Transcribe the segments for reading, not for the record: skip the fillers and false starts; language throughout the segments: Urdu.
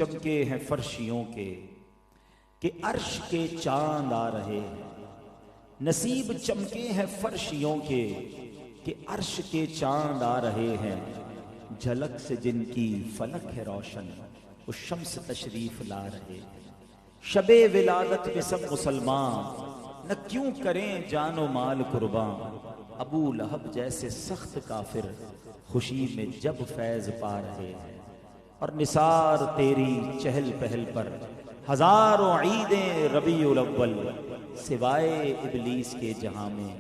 چمکے ہیں فرشیوں کے کہ عرش کے چاند آ رہے ہیں، نصیب چمکے ہیں فرشیوں کے کہ عرش کے چاند آ رہے ہیں، جھلک سے جن کی فلک ہے روشن وہ شمس تشریف لا رہے ہیں۔ شب ولادت میں سب مسلمان نہ کیوں کریں جان و مال قربان، ابو لہب جیسے سخت کافر خوشی میں جب فیض پا رہے ہیں، اور نثار تیری چہل پہل پر ہزاروں عیدیں ربیع الاول، سوائے ابلیس کے جہاں میں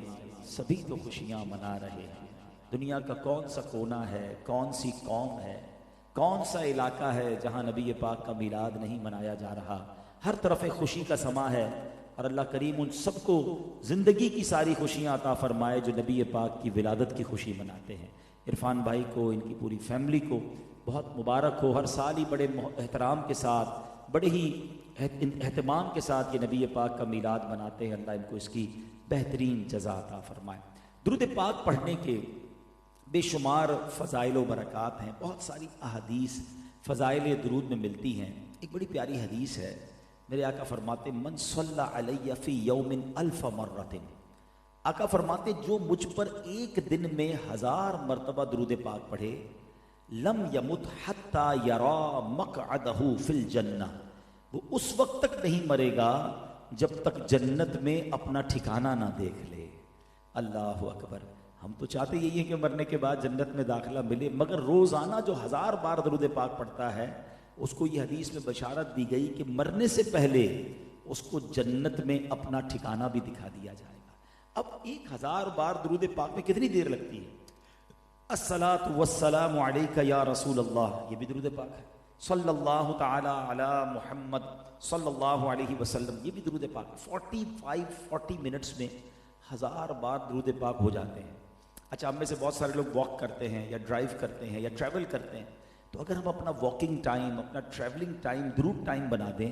سبھی تو خوشیاں منا رہے ہیں۔ دنیا کا کون سا کونا ہے، کون سی قوم ہے، کون سا علاقہ ہے جہاں نبی پاک کا میلاد نہیں منایا جا رہا؟ ہر طرف ایک خوشی کا سما ہے، اور اللہ کریم ان سب کو زندگی کی ساری خوشیاں عطا فرمائے جو نبی پاک کی ولادت کی خوشی مناتے ہیں۔ عرفان بھائی کو، ان کی پوری فیملی کو بہت مبارک ہو، ہر سال ہی بڑے احترام کے ساتھ، بڑے ہی اہتمام کے ساتھ یہ نبی پاک کا میلاد مناتے ہیں۔ اللہ ان کو اس کی بہترین جزا عطا فرمائے۔ درود پاک پڑھنے کے بے شمار فضائل و برکات ہیں، بہت ساری احادیث فضائل درود میں ملتی ہیں۔ ایک بڑی پیاری حدیث ہے، میرے آقا فرماتے من صلی علی فی یوم الف مرۃ، آقا فرماتے جو مجھ پر ایک دن میں 1000 مرتبہ درود پاک پڑھے، لم یمت حتی یرا مقعدہ فی الجنہ، وہ اس وقت تک نہیں مرے گا جب تک جنت میں اپنا ٹھکانہ نہ دیکھ لے۔ اللہ اکبر! ہم تو چاہتے یہی ہے کہ مرنے کے بعد جنت میں داخلہ ملے، مگر روزانہ جو 1000 بار درود پاک پڑھتا ہے اس کو یہ حدیث میں بشارت دی گئی کہ مرنے سے پہلے اس کو جنت میں اپنا ٹھکانہ بھی دکھا دیا جائے گا۔ اب 1000 بار درود پاک میں کتنی دیر لگتی ہے؟ الصلاۃ والسلام علیک یا رسول اللہ، یہ بھی درود پاک ہے۔ صلی اللہ تعالی علی محمد صلی اللہ علیہ وسلم، یہ بھی درود پاک ہے۔ 40 منٹس میں 1000 بار درود پاک ہو جاتے ہیں۔ اچھا، ہم میں سے بہت سارے لوگ واک کرتے ہیں یا ڈرائیو کرتے ہیں یا ٹریول کرتے ہیں، تو اگر ہم اپنا واکنگ ٹائم، اپنا ٹریولنگ ٹائم درود ٹائم بنا دیں،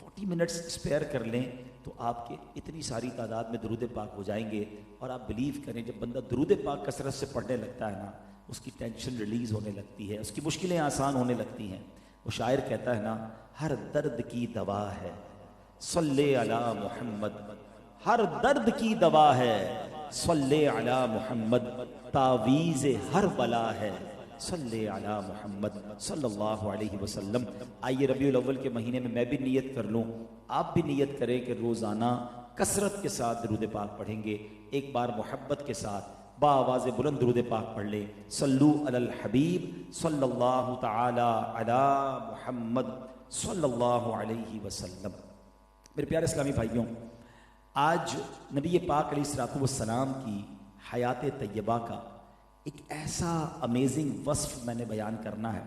40 منٹس اسپیئر کر لیں، تو آپ کے اتنی ساری تعداد میں درود پاک ہو جائیں گے۔ اور آپ بلیو کریں، جب بندہ درود پاک کثرت سے پڑھنے لگتا ہے نا، اس کی ٹینشن ریلیز ہونے لگتی ہے، اس کی مشکلیں آسان ہونے لگتی ہیں۔ وہ شاعر کہتا ہے نا، ہر درد کی دوا ہے صلی علی محمد، ہر درد کی دوا ہے صلی علی محمد، تعویذ ہر بلا ہے صلی علی محمد صلی اللہ علیہ وسلم۔ آئیے ربیع الاول کے مہینے میں بھی نیت کر لوں، آپ بھی نیت کریں کہ روزانہ کثرت کے ساتھ درود پاک پڑھیں گے۔ ایک بار محبت کے ساتھ با آواز بلند درود پاک پڑھ لیں، صلو علی الحبیب صلی اللہ تعالی علی محمد صلی اللہ علیہ وسلم۔ میرے پیارے اسلامی بھائیوں، آج نبی پاک علیہ الصلوۃ والسلام کی حیات طیبہ کا ایک ایسا امیزنگ وصف میں نے بیان کرنا ہے۔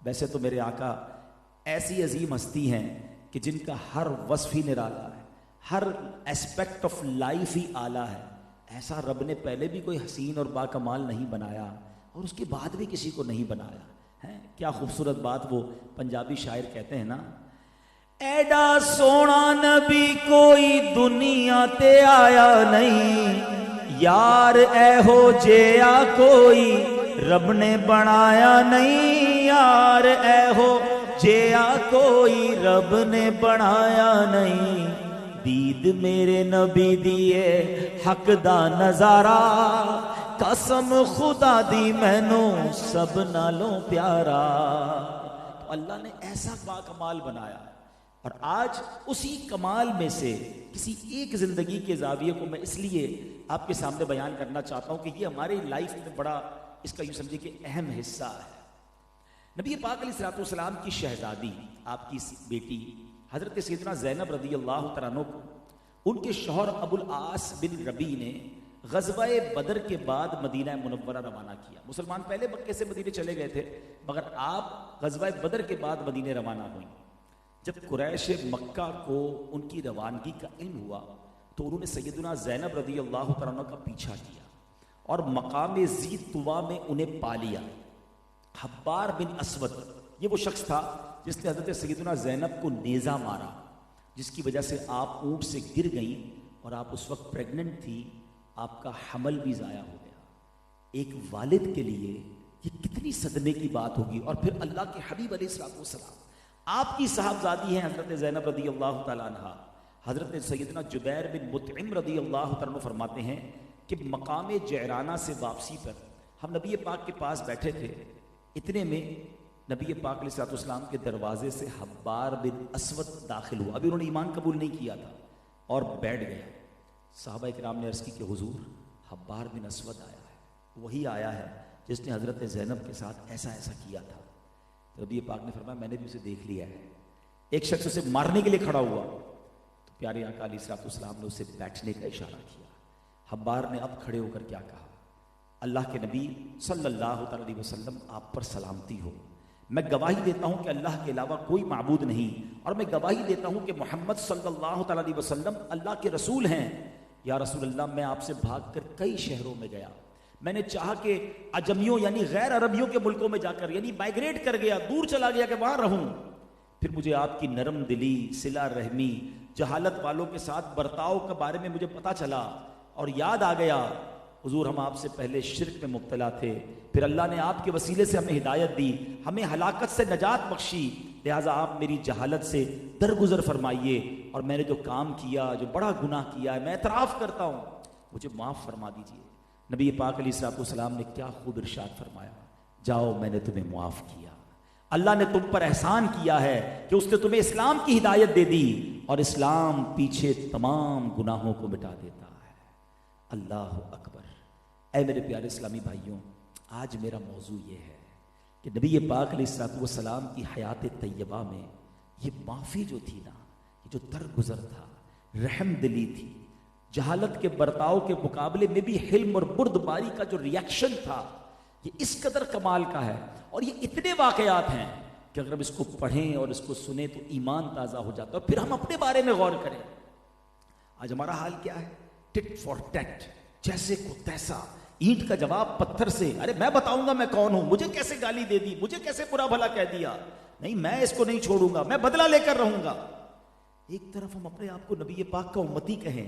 ویسے تو میرے آقا ایسی عظیم ہستی ہیں کہ جن کا ہر وصف ہی نرالا ہے، ہر اسپیکٹ آف لائف ہی اعلیٰ ہے۔ ایسا رب نے پہلے بھی کوئی حسین اور باکمال نہیں بنایا، اور اس کے بعد بھی کسی کو نہیں بنایا ہے۔ کیا خوبصورت بات وہ پنجابی شاعر کہتے ہیں نا، ایڈا سونا نبی کوئی دنیا تے آیا نہیں، یار اے ہو جیا کوئی رب نے بنایا نہیں، یار اے ہو جیا کوئی رب نے بنایا نہیں، دید میرے نبی دیے حق دا نظارہ، قسم خدا دی مینوں سب نالوں پیارا۔ تو اللہ نے ایسا باکمال بنایا، اور آج اسی کمال میں سے کسی ایک زندگی کے زاویے کو میں اس لیے آپ کے سامنے بیان کرنا چاہتا ہوں کہ یہ ہماری لائف میں بڑا، اس کا یوں سمجھے کہ اہم حصہ ہے۔ نبی پاک علیہ الصلوۃ والسلام کی شہزادی، آپ کی بیٹی حضرت سیدنا زینب رضی اللہ تعالیٰ عنہ کو ان کے شوہر ابو العاص بن ربیع نے غزوہ بدر کے بعد مدینہ منورہ روانہ کیا۔ مسلمان پہلے مکے سے مدینے چلے گئے تھے، مگر آپ غزوہ بدر کے بعد مدینے روانہ ہوئیں۔ جب قریش مکہ کو ان کی روانگی کا علم ہوا تو انہوں نے سیدنا زینب رضی اللہ تعالیٰ عنہ کا پیچھا کیا اور مقام ذی طویٰ میں انہیں پا لیا۔ حبار بن اسود یہ وہ شخص تھا جس نے حضرت سیدنا زینب کو نیزہ مارا، جس کی وجہ سے آپ اونٹ سے گر گئیں، اور آپ اس وقت پریگننٹ تھی، آپ کا حمل بھی ضائع ہو گیا۔ ایک والد کے لیے یہ کتنی صدمے کی بات ہوگی۔ اور پھر اللہ کے حبیب علیہ الصلوۃ والسلام آپ کی صاحبزادی ہیں حضرت زینب رضی اللہ تعالیٰ عنہ. حضرت سیدنا جبیر بن مطعم رضی اللہ تعالیٰ عنہ فرماتے ہیں کہ مقام جعرانہ سے واپسی پر ہم نبی پاک کے پاس بیٹھے تھے. اتنے میں نبی پاک علیہ الصلوۃ والسلام کے دروازے سے حبار بن اسود داخل ہوا. ابھی انہوں نے ایمان قبول نہیں کیا تھا اور بیٹھ گئے. صحابہ کرام نے عرض کی کہ حضور حبار بن اسود آیا ہے, وہی آیا ہے جس نے حضرت زینب کے ساتھ ایسا ایسا کیا تھا. نبی پاک نے فرمایا میں نے بھی اسے دیکھ لیا ہے. ایک شخص اسے مارنے کے لیے کھڑا ہوا تو پیارے آقا علیہ الصلوۃ والسلام نے اسے بیٹھنے کا اشارہ کیا. حبار نے اب کھڑے ہو کر کیا کہا, اللہ کے نبی صلی اللہ علیہ وسلم آپ پر سلامتی ہو. میں گواہی دیتا ہوں کہ اللہ کے علاوہ کوئی معبود نہیں, اور میں گواہی دیتا ہوں کہ محمد صلی اللہ علیہ وسلم اللہ کے رسول ہیں. یا رسول اللہ, میں آپ سے بھاگ کر کئی شہروں میں گیا. میں نے چاہا کہ اجمیوں یعنی غیر عربیوں کے ملکوں میں جا کر یعنی مائگریٹ کر گیا, دور چلا گیا کہ وہاں رہوں. پھر مجھے آپ کی نرم دلی, صلہ رحمی, جہالت والوں کے ساتھ برتاؤ کے بارے میں مجھے پتہ چلا اور یاد آ گیا حضور ہم آپ سے پہلے شرک میں مبتلا تھے, پھر اللہ نے آپ کے وسیلے سے ہمیں ہدایت دی, ہمیں ہلاکت سے نجات بخشی, لہٰذا آپ میری جہالت سے درگزر فرمائیے, اور میں نے جو کام کیا, جو بڑا گناہ کیا ہے, میں اعتراف کرتا ہوں, مجھے معاف فرما دیجیے. نبی پاک علیہ الصلوۃ والسلام نے کیا خوب ارشاد فرمایا, جاؤ میں نے تمہیں معاف کیا. اللہ نے تم پر احسان کیا ہے کہ اس نے تمہیں اسلام کی ہدایت دے دی, اور اسلام پیچھے تمام گناہوں کو مٹا دیتا ہے. اللہ اکبر. اے میرے پیارے اسلامی بھائیوں, آج میرا موضوع یہ ہے کہ نبی پاک علیہ الصلوۃ والسلام کی حیات طیبہ میں یہ معافی جو تھی نا, یہ جو درگزر تھا, رحم دلی تھی, جہالت کے برتاؤ کے مقابلے میں بھی حلم اور بردباری کا جو ریاکشن تھا, یہ اس قدر کمال کا ہے. اور یہ اتنے واقعات ہیں کہ اگر ہم اس کو پڑھیں اور اس کو سنیں تو ایمان تازہ ہو جاتا ہے. پھر ہم اپنے بارے میں غور کریں. آج ہمارا حال کیا ہے, ٹٹ فار ٹیٹ, جیسے کو تیسا, اینٹ کا جواب پتھر سے. ارے میں بتاؤں گا میں کون ہوں, مجھے کیسے گالی دے دی, مجھے کیسے برا بھلا کہہ دیا, نہیں میں اس کو نہیں چھوڑوں گا, میں بدلہ لے کر رہوں گا. ایک طرف ہم اپنے آپ کو نبی پاک کا امتی کہیں,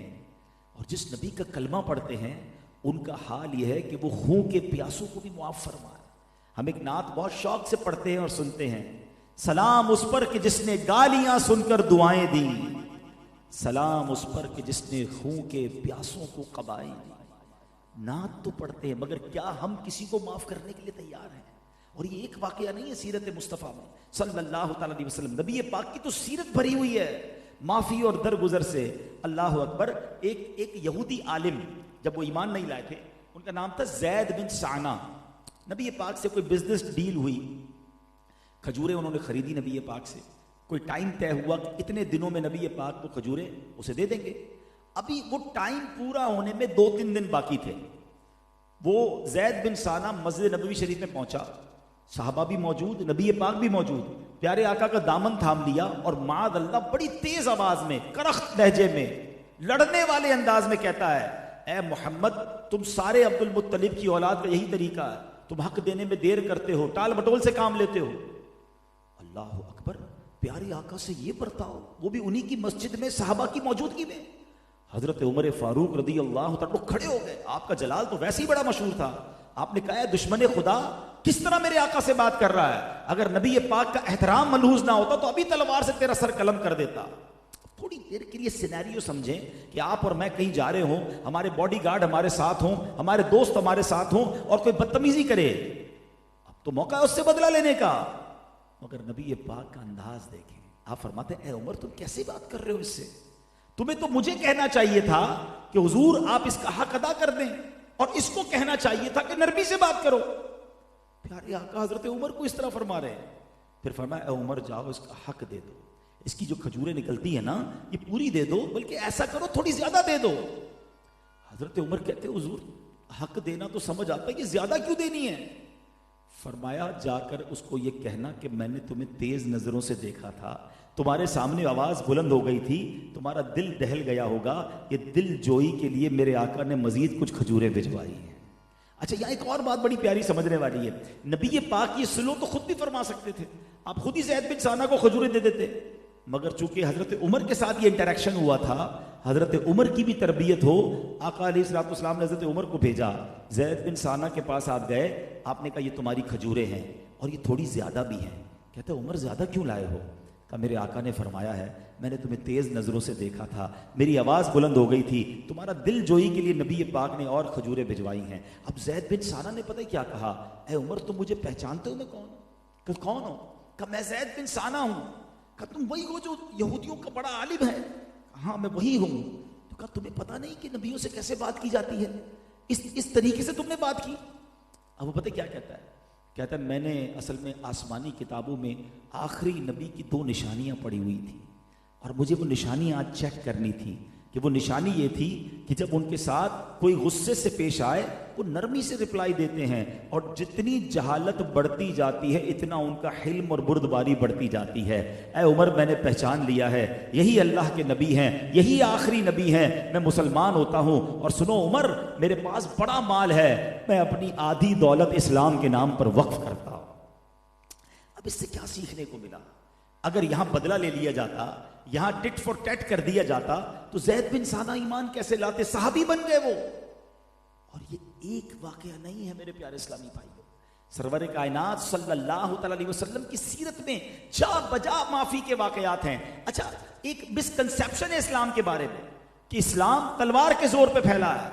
اور جس نبی کا کلمہ پڑھتے ہیں ان کا حال یہ ہے کہ وہ خون کے پیاسوں کو بھی معاف فرمائے. ہم ایک نعت بہت شوق سے پڑھتے ہیں اور سنتے ہیں, سلام اس پر کہ جس نے گالیاں سن کر دعائیں دی, سلام اس پر کہ جس نے خون کے پیاسوں کو قبائیں دی. نعت تو پڑھتے ہیں مگر کیا ہم کسی کو معاف کرنے کے لیے تیار ہیں؟ اور یہ ایک واقعہ نہیں ہے سیرت مصطفیٰ میں صلی اللہ تعالیٰ علیہ وسلم, نبی پاک کی تو سیرت بھری ہوئی ہے معافی اور درگزر سے. اللہ اکبر. ایک یہودی عالم, جب وہ ایمان نہیں لائے تھے, ان کا نام تھا زید بن سعنہ. نبی پاک سے کوئی بزنس ڈیل ہوئی, کھجوریں انہوں نے خریدی نبی پاک سے. کوئی ٹائم طے ہوا کہ اتنے دنوں میں نبی پاک کو کھجوریں اسے دے دیں گے. ابھی وہ ٹائم پورا ہونے میں 2-3 دن باقی تھے. وہ زید بن سعنہ مسجد نبوی شریف میں پہنچا, صحابہ بھی موجود, نبی پاک بھی موجود. پیارے آقا کا دامن تھام لیا اور معاذ اللہ بڑی تیز آواز میں, کرخت لہجے میں, لڑنے والے انداز میں کہتا ہے, اے محمد تم سارے عبد المطلب کی اولاد کا یہی طریقہ ہے, تم حق دینے میں دیر کرتے ہو, ٹال بٹول سے کام لیتے ہو. اللہ اکبر. پیارے آقا سے یہ برتاؤ, وہ بھی انہی کی مسجد میں, صحابہ کی موجودگی میں. حضرت عمر فاروق رضی اللہ تعالیٰ کھڑے ہو گئے. آپ کا جلال تو ویسے ہی بڑا مشہور تھا. آپ نے کہا ہے دشمن خدا کس طرح میرے آقا سے بات کر رہا ہے, اگر نبی پاک کا احترام ملحوظ نہ ہوتا تو ابھی تلوار سے تیرا سر قلم کر دیتا. تھوڑی دیر کے لیے سینیریو سمجھیں کہ آپ اور میں کہیں جا رہے ہوں, ہمارے باڈی گارڈ ہمارے ساتھ ہوں, ہمارے دوست ہمارے ساتھ ہوں, اور کوئی بدتمیزی کرے, اب تو موقع ہے اس سے بدلہ لینے کا. مگر نبی پاک کا انداز دیکھیں. آپ فرماتے ہیں اے عمر تم کیسے بات کر رہے ہو اس سے, تمہیں تو مجھے کہنا چاہیے تھا کہ حضور آپ اس کا حق ادا کر دیں, اور اس کو کہنا چاہیے تھا کہ نرمی سے بات کرو. پیارے آقا حضرت عمر کو اس طرح فرما رہے ہیں. پھر فرمایا اے عمر جاؤ اس کا حق دے دو, اس کی جو کھجوریں نکلتی ہیں نا یہ پوری دے دو, بلکہ ایسا کرو تھوڑی زیادہ دے دو. حضرت عمر کہتے حضور حق دینا تو سمجھ آتا ہے کہ زیادہ کیوں دینی ہے. فرمایا جا کر اس کو یہ کہنا کہ میں نے تمہیں تیز نظروں سے دیکھا تھا, تمہارے سامنے آواز بلند ہو گئی تھی, تمہارا دل دہل گیا ہوگا, یہ دل جوئی کے لیے میرے آقا نے مزید کچھ کھجوریں بھجوائی ہیں. اچھا یہاں ایک اور بات بڑی پیاری سمجھنے والی ہے. نبی پاک یہ سلو تو خود بھی فرما سکتے تھے, آپ خود ہی زید بن سعنہ کو کھجوریں دے دیتے, مگر چونکہ حضرت عمر کے ساتھ یہ انٹریکشن ہوا تھا, حضرت عمر کی بھی تربیت ہو, آقا علیہ الصلوۃ والسلام نے حضرت عمر کو بھیجا. زید بن سعنہ کے پاس آپ گئے, آپ نے کہا یہ تمہاری کھجوریں ہیں اور یہ تھوڑی زیادہ بھی ہیں. کہتے عمر زیادہ کیوں لائے ہو؟ کہا میرے آقا نے فرمایا ہے میں نے تمہیں تیز نظروں سے دیکھا تھا, میری آواز بلند ہو گئی تھی, تمہارا دل جوئی کے لیے نبی پاک نے اور کھجوریں بھجوائی ہیں. اب زید بن ثانہ نے پتہ کیا کہا, اے عمر تم مجھے پہچانتے ہو میں کون ہوں؟ کہ کون ہوں؟ کہا میں زید بن ثانہ ہوں. کہا تم وہی ہو جو یہودیوں کا بڑا عالم ہے؟ ہاں میں وہی ہوں. تو کہا تمہیں پتہ نہیں کہ نبیوں سے کیسے بات کی جاتی ہے؟ اس طریقے سے تم نے بات کی. اب وہ پتہ کیا کہتا ہے, کہتا ہے میں نے اصل میں آسمانی کتابوں میں آخری نبی کی 2 نشانیاں پڑھی ہوئی تھیں, اور مجھے وہ نشانیاں آج چیک کرنی تھی کہ وہ نشانی یہ تھی کہ جب ان کے ساتھ کوئی غصے سے پیش آئے وہ نرمی سے رپلائی دیتے ہیں, اور جتنی جہالت بڑھتی جاتی ہے اتنا ان کا حلم اور بردباری بڑھتی جاتی ہے. اے عمر میں نے پہچان لیا ہے یہی اللہ کے نبی ہیں, یہی آخری نبی ہیں, میں مسلمان ہوتا ہوں. اور سنو عمر میرے پاس بڑا مال ہے, میں اپنی آدھی دولت اسلام کے نام پر وقف کرتا ہوں. اب اس سے کیا سیکھنے کو ملا؟ اگر یہاں بدلہ لے لیا جاتا, یہاں ٹٹ فور ٹیٹ کر دیا جاتا تو زید بن ثانہ ایمان کیسے لاتے؟ صحابی بن گئے وہ. اور یہ ایک واقعہ نہیں ہے میرے پیارے اسلامی بھائیوں, سرور کائنات صلی اللہ تعالی علیہ وسلم کی سیرت میں جا بجا معافی کے واقعات ہیں. اچھا ایک مسکنسیپشن ہے اسلام کے بارے میں کہ اسلام تلوار کے زور پہ پھیلا ہے.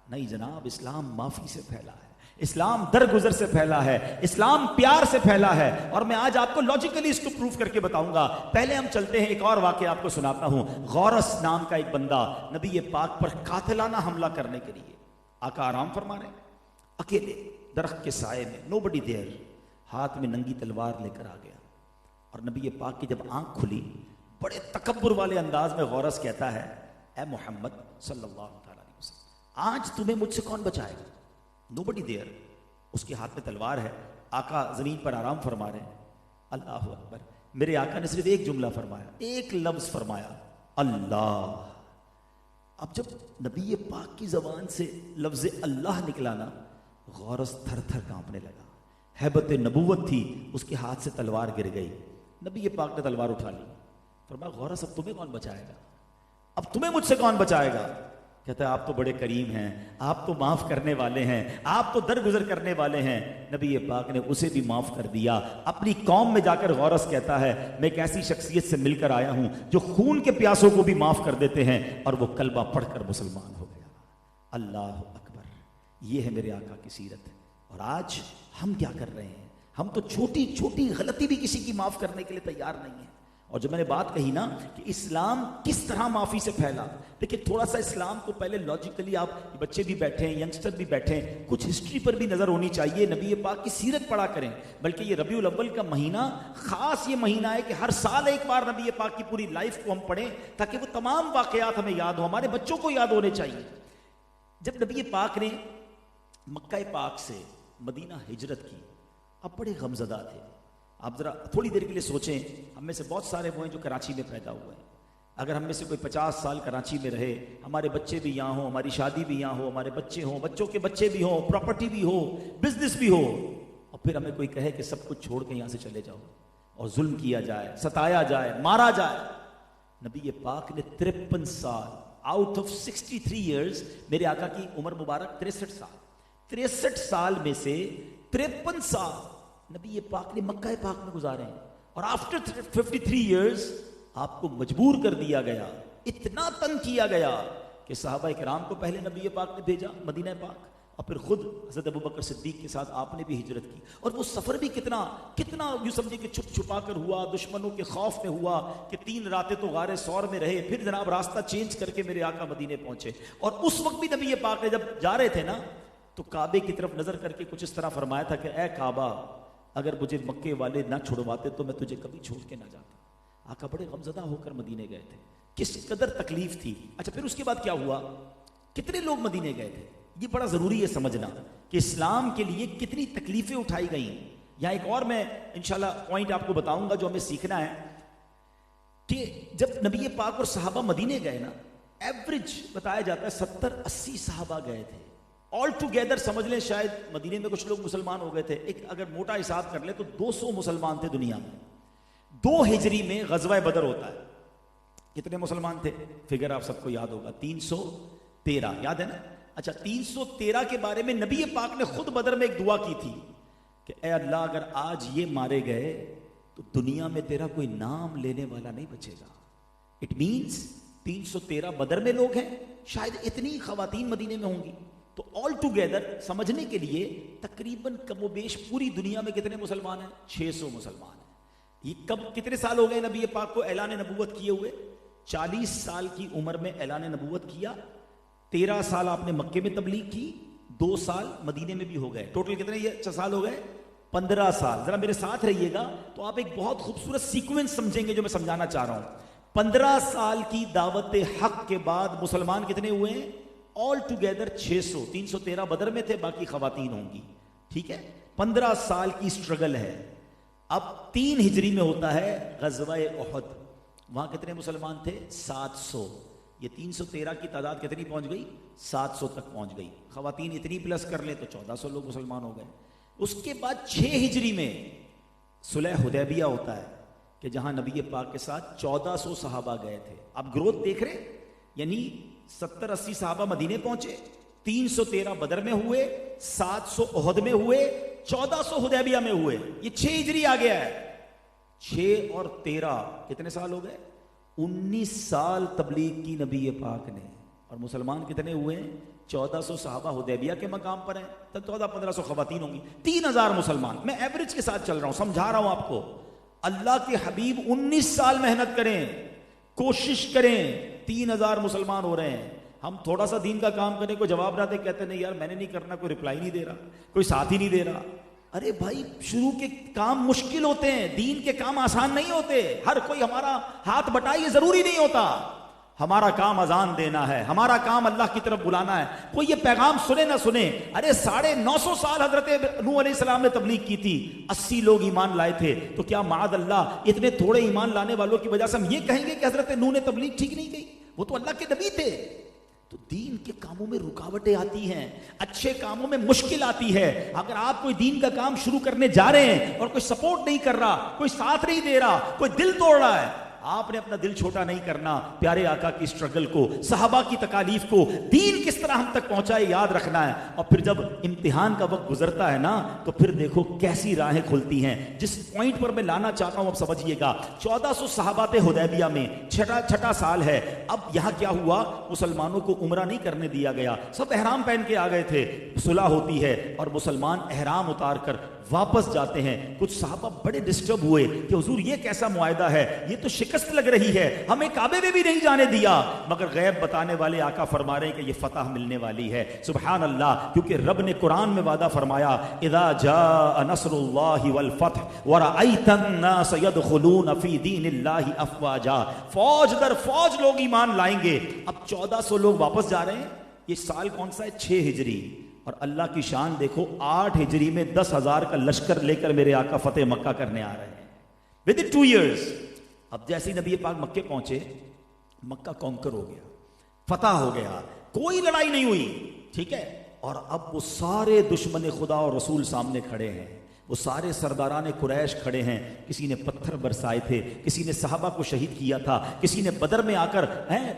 نہیں جناب, اسلام معافی سے پھیلا ہے, اسلام درگزر سے پھیلا ہے, اسلام پیار سے پھیلا ہے. اور میں آج آپ کو لاجیکلی اس کو پروف کر کے بتاؤں گا. پہلے ہم چلتے ہیں, ایک اور واقعہ آپ کو سناتا ہوں. غورس نام کا ایک بندہ نبی پاک پر قاتلانہ حملہ کرنے کے لیے, آقا آرام فرما رہے ہیں, اکیلے درخت کے سائے میں, نو بڈی دیر, ہاتھ میں ننگی تلوار لے کر آ گیا. اور نبی پاک کی جب آنکھ کھلی, بڑے تکبر والے انداز میں غورس کہتا ہے, اے محمد صلی اللہ علیہ وسلم, آج تمہیں مجھ سے کون بچائے گا؟ نو بڈی دیر. اس کے ہاتھ میں تلوار ہے, آقا زمین پر آرام فرما رہے ہیں. اللہ اکبر. میرے آقا نے صرف ایک جملہ فرمایا, ایک لفظ فرمایا, اللہ. اب جب نبی پاک کی زبان سے لفظ اللہ نکلا نا, غورس تھر تھر کانپنے لگا. ہیبت نبوت تھی, اس کے ہاتھ سے تلوار گر گئی. نبی پاک نے تلوار اٹھا لی, فرمایا غورس اب تمہیں کون بچائے گا؟ اب تمہیں مجھ سے کون بچائے گا؟ کہتا ہے آپ تو بڑے کریم ہیں, آپ تو معاف کرنے والے ہیں, آپ تو درگزر کرنے والے ہیں. نبی پاک نے اسے بھی معاف کر دیا. اپنی قوم میں جا کر غورس کہتا ہے, میں ایک ایسی شخصیت سے مل کر آیا ہوں جو خون کے پیاسوں کو بھی معاف کر دیتے ہیں, اور وہ کلمہ پڑھ کر مسلمان ہو گیا. اللہ اکبر. یہ ہے میرے آقا کی سیرت. اور آج ہم کیا کر رہے ہیں؟ ہم تو چھوٹی چھوٹی غلطی بھی کسی کی معاف کرنے کے لیے تیار نہیں ہیں. اور جب میں نے بات کہی نا کہ اسلام کس طرح معافی سے پھیلا, دیکھیں تھوڑا سا اسلام کو پہلے لاجیکلی, آپ بچے بھی بیٹھے ہیں, ینگسٹر بھی بیٹھے ہیں, کچھ ہسٹری پر بھی نظر ہونی چاہیے, نبی پاک کی سیرت پڑھا کریں. بلکہ یہ ربیع الاول کا مہینہ خاص یہ مہینہ ہے کہ ہر سال ایک بار نبی پاک کی پوری لائف کو ہم پڑھیں تاکہ وہ تمام واقعات ہمیں یاد ہوں, ہمارے بچوں کو یاد ہونے چاہیے. جب نبی پاک نے مکہ پاک سے مدینہ ہجرت کی, اب بڑے غمزدہ تھے. آپ ذرا تھوڑی دیر کے لیے سوچیں, ہم میں سے بہت سارے وہ ہیں جو کراچی میں پیدا ہوئے ہیں. اگر ہم میں سے کوئی 50 سال کراچی میں رہے, ہمارے بچے بھی یہاں ہوں, ہماری شادی بھی یہاں ہو, ہمارے بچے ہوں, بچوں کے بچے بھی ہوں, پراپرٹی بھی ہو, بزنس بھی ہو, اور پھر ہمیں کوئی کہے کہ سب کچھ چھوڑ کے یہاں سے چلے جاؤ, اور ظلم کیا جائے, ستایا جائے, مارا جائے. نبی پاک نے 53 سال آؤٹ آف 63 ایئرز, میرے آقا کی عمر مبارک 63 سال, 63 سال میں سے 53 سال نبی پاک نے مکہ پاک میں گزارے ہیں. اور آفٹر 53 ایئرز آپ کو مجبور کر دیا گیا, اتنا تنگ کیا گیا کہ صحابہ کرام کو پہلے نبی پاک نے بھیجا مدینہ پاک, اور پھر خود حضرت ابوبکر صدیق کے ساتھ آپ نے بھی ہجرت کی. اور وہ سفر بھی کتنا یوں سمجھے کہ چھپ چھپا کر ہوا, دشمنوں کے خوف میں ہوا کہ 3 راتیں تو غار ثور میں رہے, پھر جناب راستہ چینج کر کے میرے آقا مدینے پہنچے. اور اس وقت بھی نبی پاک نے جب جا رہے تھے نا تو کعبے کی طرف نظر کر کے کچھ اس طرح فرمایا تھا کہ اے کعبہ, اگر مجھے مکے والے نہ چھڑواتے تو میں تجھے کبھی چھوڑ کے نہ جاتا. آقا بڑے غمزدہ ہو کر مدینے گئے تھے, کس قدر تکلیف تھی. اچھا پھر اس کے بعد کیا ہوا, کتنے لوگ مدینے گئے تھے, یہ بڑا ضروری ہے سمجھنا کہ اسلام کے لیے کتنی تکلیفیں اٹھائی گئیں. یہاں ایک اور میں انشاءاللہ پوائنٹ آپ کو بتاؤں گا جو ہمیں سیکھنا ہے کہ جب نبی پاک اور صحابہ مدینے گئے نا, ایوریج بتایا جاتا ہے 70-80 صحابہ گئے تھے آل ٹوگیدر. سمجھ لیں شاید مدینے میں کچھ لوگ مسلمان ہو گئے تھے, ایک اگر موٹا حساب کر لیں تو 200 مسلمان تھے دنیا میں. 2 ہجری میں غزوہ بدر ہوتا ہے, کتنے مسلمان تھے؟ فگر آپ سب کو یاد ہوگا, 313, یاد ہے نا. اچھا 313 کے بارے میں نبی پاک نے خود بدر میں ایک دعا کی تھی کہ اے اللہ اگر آج یہ مارے گئے تو دنیا میں تیرا کوئی نام لینے والا نہیں بچے گا. اٹ مینس 313 بدر میں لوگ ہیں, شاید اتنی خواتین مدینے میں ہوں گی. تو آل ٹوگیدر سمجھنے کے لیے تقریباً کم و بیش پوری دنیا میں کتنے مسلمان ہیں؟ 600 مسلمان ہیں. یہ کتنے سال ہو گئے نبی پاک کو اعلان نبوت کیے ہوئے؟ 40 سال کی عمر میں اعلان نبوت کیا. 13 سال آپ نے مکے میں تبلیغ کی, 2 سال مدینے میں بھی ہو گئے. ٹوٹل کتنے یہ سال ہو گئے؟ 15 سال. ذرا میرے ساتھ رہیے گا تو آپ ایک بہت خوبصورت سیکوینس سمجھیں گے جو میں سمجھانا چاہ رہا ہوں. 15 سال کی دعوت حق کے بعد مسلمان کتنے ہوئے ہیں؟ All together 600. 313 بدر میں تھے, باقی خواتین ہوں گی. ٹھیک ہے, 15 سال کی سٹرگل ہے. اب 3 ہجری میں ہوتا ہے غزوہ احد. وہاں کتنے مسلمان تھے؟ 700. یہ 313 کی تعداد کتنی پہنچ گئی؟ 700 تک پہنچ گئی. خواتین اتنی پلس کر لیں تو 1400 لوگ مسلمان ہو گئے. اس کے بعد 6 ہجری میں صلح حدیبیہ ہوتا ہے کہ جہاں نبی پاک کے ساتھ 1400 صحابہ گئے تھے. اب گروتھ دیکھ رہے, یعنی 70-80 صحابہ مدینے پہنچے, 313 بدر میں ہوئے, 700 احد میں ہوئے, 1400 حدیبیہ میں ہوئے. یہ 6 ہجری آ گیا ہے. 6 اور 13 کتنے سال ہو گئے؟ 19 سال تبلیغ کی نبی پاک نے. اور مسلمان کتنے ہوئے ہیں؟ 1400 صحابہ حدیبیہ کے مقام پر ہیں, تو 1400-1500 خواتین ہوں گی. 3000 مسلمان. میں ایوریج کے ساتھ چل رہا ہوں, سمجھا رہا ہوں آپ کو. اللہ کے حبیب 19 سال محنت کریں, کوشش کریں, 3000 مسلمان ہو رہے ہیں. ہم تھوڑا سا دین کا کام کرنے کو جواب نہ دے, کہتے نہیں یار میں نے نہیں کرنا, کوئی رپلائی نہیں دے رہا, کوئی ساتھ ہی نہیں دے رہا. ارے بھائی, شروع کے کام مشکل ہوتے ہیں, دین کے کام آسان نہیں ہوتے. ہر کوئی ہمارا ہاتھ بٹائے یہ ضروری نہیں ہوتا. ہمارا کام اذان دینا ہے, ہمارا کام اللہ کی طرف بلانا ہے. کوئی یہ پیغام سنے نہ سنے, ارے 950 سال حضرت نوح علیہ السلام نے تبلیغ کی تھی, 80 لوگ ایمان لائے تھے. تو کیا معاذ اللہ اتنے تھوڑے ایمان لانے والوں کی وجہ سے ہم یہ کہیں گے کہ حضرت نوح نے تبلیغ ٹھیک نہیں کی؟ وہ تو اللہ کے نبی تھے. تو دین کے کاموں میں رکاوٹیں آتی ہیں, اچھے کاموں میں مشکل آتی ہے. اگر آپ کوئی دین کا کام شروع کرنے جا رہے ہیں اور کوئی سپورٹ نہیں کر رہا, کوئی ساتھ نہیں دے رہا, کوئی دل توڑ رہا ہے, آپ نے اپنا دل چھوٹا نہیں کرنا. پیارے آقا کی سٹرگل کو, صحابہ کی تکالیف کو, دین کس طرح ہم تک پہنچائے یاد رکھنا ہے. اور پھر جب امتحان کا وقت گزرتا ہے نا, تو پھر دیکھو کیسی راہیں کھلتی ہیں. جس پوائنٹ پر میں لانا چاہتا ہوں اب سمجھیے گا. 1400 صحابہ تھے حدیبیہ میں, چھٹا سال ہے. اب یہاں کیا ہوا, مسلمانوں کو عمرہ نہیں کرنے دیا گیا, سب احرام پہن کے آ گئے تھے. صلح ہوتی ہے اور مسلمان احرام اتار کر واپس جاتے ہیں. کچھ صحابہ بڑے ڈسٹرب ہوئے کہ حضور یہ کیسا معاہدہ ہے, یہ تو شکست لگ رہی ہے, ہمیں کعبے میں بھی نہیں جانے دیا. مگر غیب بتانے والے آقا فرما رہے ہیں کہ یہ فتح ملنے والی ہے. سبحان اللہ, کیونکہ رب نے قرآن میں وعدہ فرمایا, اذا جاء نصر اللہ والفتح ورأیت الناس يدخلون فی دین اللہ افواجا. فوج در فوج لوگ ایمان لائیں گے. اب 1400 لوگ واپس جا رہے ہیں. یہ سال کون سا ہے؟ 6 ہجری. اور اللہ کی شان دیکھو, 8 ہجری میں 10,000 کا لشکر لے کر میرے آقا فتح مکہ کرنے آ رہے ہیں within 2 years. اب جیسے ہی نبی پاک مکے پہنچے, مکہ کانکر ہو گیا, فتح ہو گیا, کوئی لڑائی نہیں ہوئی. ٹھیک ہے, اور اب وہ سارے دشمن خدا اور رسول سامنے کھڑے ہیں. وہ سارے سرداران قریش کھڑے ہیں. کسی نے پتھر برسائے تھے, کسی نے صحابہ کو شہید کیا تھا, کسی نے بدر میں آ کر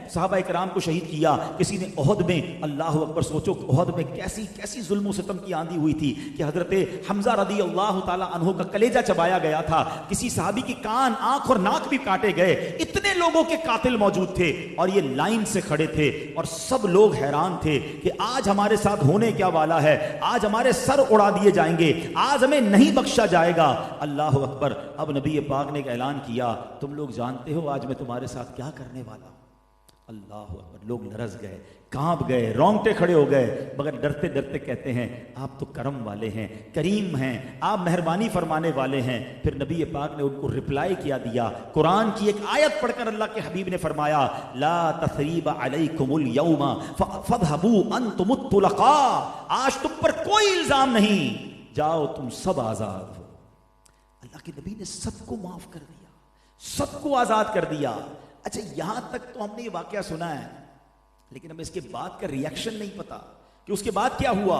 صحابہ اکرام کو شہید کیا, کسی نے احد میں. اللہ اکبر, سوچو احد میں کیسی کیسی ظلم و ستم کی آندھی ہوئی تھی کہ حضرت حمزہ رضی اللہ تعالی عنہ کا کلیجہ چبایا گیا تھا. کسی صحابی کی کان, آنکھ اور ناک بھی کاٹے گئے. اتنے لوگوں کے قاتل موجود تھے اور یہ لائن سے کھڑے تھے, اور سب لوگ حیران تھے کہ آج ہمارے ساتھ ہونے کیا والا ہے. آج ہمارے سر اڑا دیے جائیں گے, آج ہمیں نہیں بخشا جائے گا. اللہ اکبر. اب نبی پاک نے ایک اعلان کیا, تم لوگ جانتے ہو آج میں تمہارے ساتھ کیا کرنے والا ہوں. اللہ اکبر. لوگ لرز گئے, کانپ گئے, رونگٹے کھڑے ہو گئے, مگر ڈرتے ڈرتے کہتے ہیں آپ تو کرم والے ہیں, کریم ہیں, آپ مہربانی فرمانے والے ہیں. پھر نبی پاک نے ان کو رپلائی کیا دیا. قرآن کی ایک آیت پڑھ کر اللہ کے حبیب نے فرمایا, لا تثریب علیکم اليوم فاذهبوا انتم الطلقاء. آج تم پر کوئی الزام نہیں, جاؤ تم سب آزاد ہو. اللہ کے نبی نے سب کو معاف کر دیا, سب کو آزاد کر دیا. اچھا, یہاں تک تو ہم نے یہ واقعہ سنا ہے, لیکن ہمیں اس کے بعد کا ریئیکشن نہیں پتا کہ اس کے بعد کیا ہوا.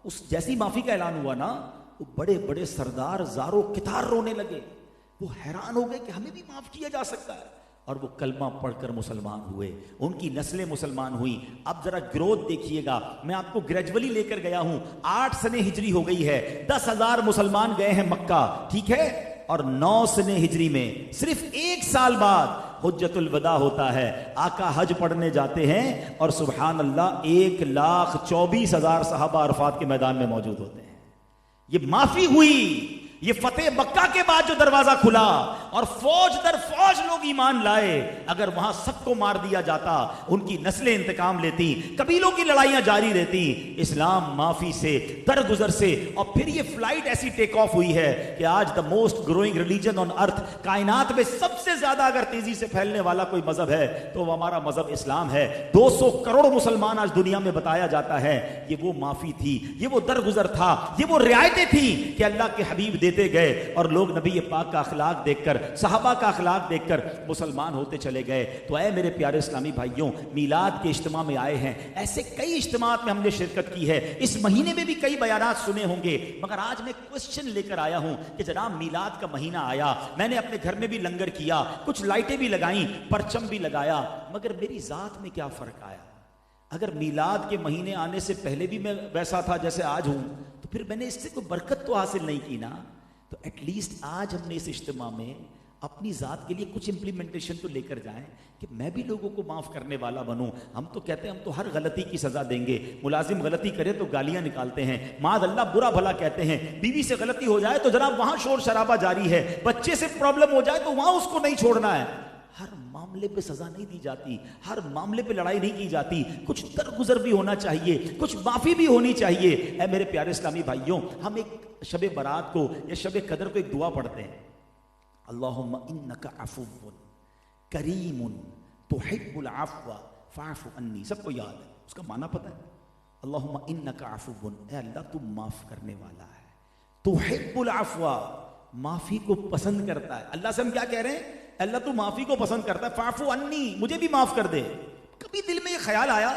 اس جیسی معافی کا اعلان ہوا نا, وہ بڑے بڑے سردار زارو کتار رونے لگے. وہ حیران ہو گئے کہ ہمیں بھی معاف کیا جا سکتا ہے, اور وہ کلمہ پڑھ کر مسلمان ہوئے. ان کی نسلیں مسلمان ہوئیں. اب ذرا گروتھ دیکھیے گا, میں آپ کو گریجولی لے کر گیا ہوں. 8 سنیں ہجری ہو گئی ہے, 10,000 مسلمان گئے ہیں مکہ. ٹھیک ہے, اور 9 سنہ ہجری میں صرف 1 سال بعد حجۃ الوداع ہوتا ہے. آقا حج پڑھنے جاتے ہیں اور سبحان اللہ 1,24,000 صحابہ عرفات کے میدان میں موجود ہوتے ہیں. یہ معافی ہوئی. یہ فتح مکہ کے بعد جو دروازہ کھلا اور فوج در فوج لوگ ایمان لائے. اگر وہاں سب کو مار دیا جاتا, ان کی نسلیں انتقام لیتی, قبیلوں کی لڑائیاں جاری رہتی. اسلام معافی سے, درگزر سے, اور پھر یہ فلائٹ ایسی ٹیک آف ہوئی ہے کہ آج the most growing religion on earth, کائنات میں سب سے زیادہ اگر تیزی سے پھیلنے والا کوئی مذہب ہے تو وہ ہمارا مذہب اسلام ہے. 200 کروڑ مسلمان آج دنیا میں بتایا جاتا ہے. یہ وہ معافی تھی, یہ وہ درگزر تھا, یہ وہ رعایتیں تھیں کہ اللہ کے حبیب دیتے گئے اور لوگ نبی پاک کا اخلاق دیکھ کر, صحابہ کا اخلاق دیکھ کر مسلمان ہوتے چلے گئے. تو اے میرے پیارے اسلامی بھائیوں, میلاد کے اجتماع میں آئے ہیں, ایسے کئی اجتماعات میں ہم نے شرکت کی ہے, اس مہینے میں بھی کئی بیانات سنے ہوں گے, مگر آج میں کوشچن لے کر آیا ہوں کہ جناب میلاد کا مہینہ آیا, میں نے اپنے گھر میں بھی لنگر کیا, کچھ لائٹیں بھی لگائیں, پرچم بھی لگایا, مگر میری ذات میں کیا فرق آیا؟ اگر میلاد کے مہینے آنے سے پہلے بھی میں ویسا تھا جیسے آج ہوں تو پھر میں نے اس سے کوئی برکت تو حاصل نہیں کی نا. تو ایٹ لیسٹ آج ہم نے اس اجتماع میں اپنی ذات کے لیے کچھ امپلیمنٹیشن تو لے کر جائیں کہ میں بھی لوگوں کو معاف کرنے والا بنوں. ہم تو کہتے ہیں ہم تو ہر غلطی کی سزا دیں گے, ملازم غلطی کرے تو گالیاں نکالتے ہیں, معاذ اللہ برا بھلا کہتے ہیں, بیوی سے غلطی ہو جائے تو جناب وہاں شور شرابہ جاری ہے, بچے سے پرابلم ہو جائے تو وہاں اس کو نہیں چھوڑنا ہے. ہر معاملے پہ سزا نہیں دی جاتی, ہر معاملے پہ لڑائی نہیں کی جاتی, کچھ درگزر بھی ہونا چاہیے, کچھ معافی بھی ہونی چاہیے. اے میرے پیارے اسلامی بھائیوں, ہم ایک شب برات کو یا شب قدر کو ایک دعا پڑھتے ہیں, اللہم انک عفو کریم تحب العفو فاعف عنی. سب کو یاد ہے, اس کا معنی پتہ ہے؟ اللہم انک عفو, اے اللہ تو معاف کرنے والا ہے, تحب العفو, معافی کو پسند کرتا ہے. اللہ سے ہم کیا کہہ رہے ہیں؟ اللہ تو معافی کو پسند کرتا ہے, فاعف عنی, مجھے بھی معاف کر دے. کبھی دل میں یہ خیال آیا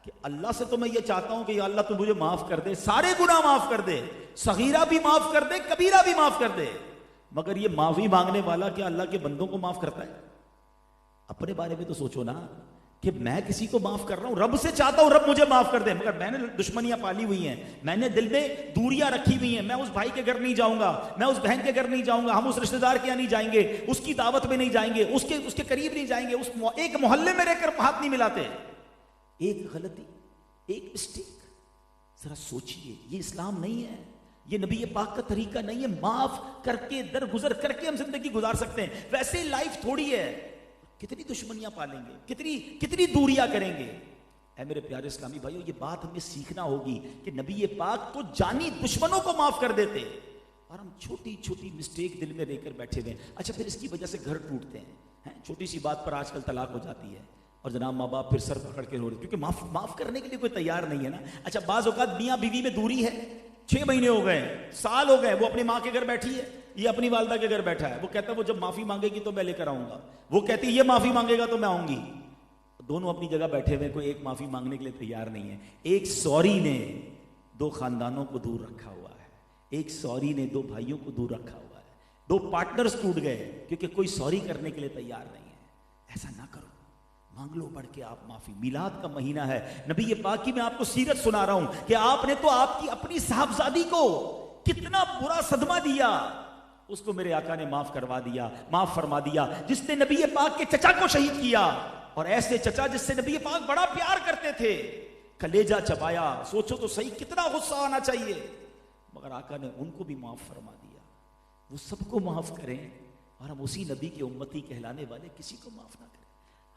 کہ اللہ سے تو میں یہ چاہتا ہوں کہ یا اللہ تو مجھے معاف کر دے, سارے گناہ معاف کر دے, صغیرہ بھی معاف کر دے, کبیرہ بھی معاف کر دے, مگر یہ معافی مانگنے والا کیا اللہ کے بندوں کو معاف کرتا ہے؟ اپنے بارے میں تو سوچو نا کہ میں کسی کو معاف کر رہا ہوں, رب سے چاہتا ہوں رب مجھے معاف کر دے, مگر میں نے دشمنیاں پالی ہوئی ہیں, میں نے دل میں دوریاں رکھی ہوئی ہیں. میں اس بھائی کے گھر نہیں جاؤں گا, میں اس بہن کے گھر نہیں جاؤں گا, ہم اس رشتہ دار کے یہاں نہیں جائیں گے, اس کی دعوت میں نہیں جائیں گے, اس کے قریب نہیں جائیں گے, اس ایک محلے میں رہ کر ہاتھ نہیں ملاتے. ایک غلطی, ایک مسٹیک, ذرا سوچئے, یہ اسلام نہیں ہے, یہ نبی پاک کا طریقہ نہیں ہے. معاف کر کے, درگزر کر کے ہم زندگی گزار سکتے ہیں. ویسے لائف تھوڑی ہے, کتنی دشمنیاں پالیں گے, کتنی دوریاں کریں گے. اے میرے پیارے اسلامی بھائیو, یہ بات ہمیں سیکھنا ہوگی کہ نبی پاک تو جانی دشمنوں کو معاف کر دیتے, اور ہم چھوٹی چھوٹی مسٹیک دل میں لے کر بیٹھے ہوئے. اچھا, پھر اس کی وجہ سے گھر ٹوٹتے ہیں, چھوٹی سی بات پر آج کل طلاق ہو جاتی ہے, اور جناب ماں باپ پھر سر پکڑ کے رو رہے کیونکہ معاف کرنے کے لیے کوئی تیار نہیں ہے نا. اچھا, بعض اوقات میاں بیوی میں دوری ہے, 6 مہینے ہو گئے, سال ہو گئے, وہ اپنی ماں کے گھر بیٹھی ہے, یہ اپنی والدہ کے گھر بیٹھا ہے. وہ کہتا ہے وہ جب معافی مانگے گی تو میں لے کر آؤں گا, وہ کہتی ہے یہ معافی مانگے گا تو میں آؤں گی. دونوں اپنی جگہ بیٹھے ہوئے, کوئی ایک معافی مانگنے کے لیے تیار نہیں ہے. ایک سوری نے 2 خاندانوں کو دور رکھا ہوا ہے, ایک سوری نے 2 بھائیوں کو دور رکھا ہوا ہے. 2 پارٹنرز ٹوٹ گئے کیونکہ کوئی سوری کرنے کے لیے تیار نہیں ہے. ایسا نہ کرو, مانگ لو بڑھ کے آپ معافی. میلاد کا مہینہ ہے, نبی پاک کی میں آپ کو سیرت سنا رہا ہوں کہ آپ نے تو آپ کی اپنی صاحبزادی کو کتنا برا صدمہ دیا, اس کو میرے آقا نے معاف کروا دیا, معاف فرما دیا. جس نے نبی پاک کے چچا کو شہید کیا, اور ایسے چچا جس سے نبی پاک بڑا پیار کرتے تھے, کلیجہ چبایا. سوچو تو صحیح کتنا غصہ آنا چاہیے, مگر آقا نے ان کو بھی معاف فرما دیا. وہ سب کو معاف کریں, اور ہم اسی نبی کے امتی کہلانے والے کسی کو معاف نہ کریں.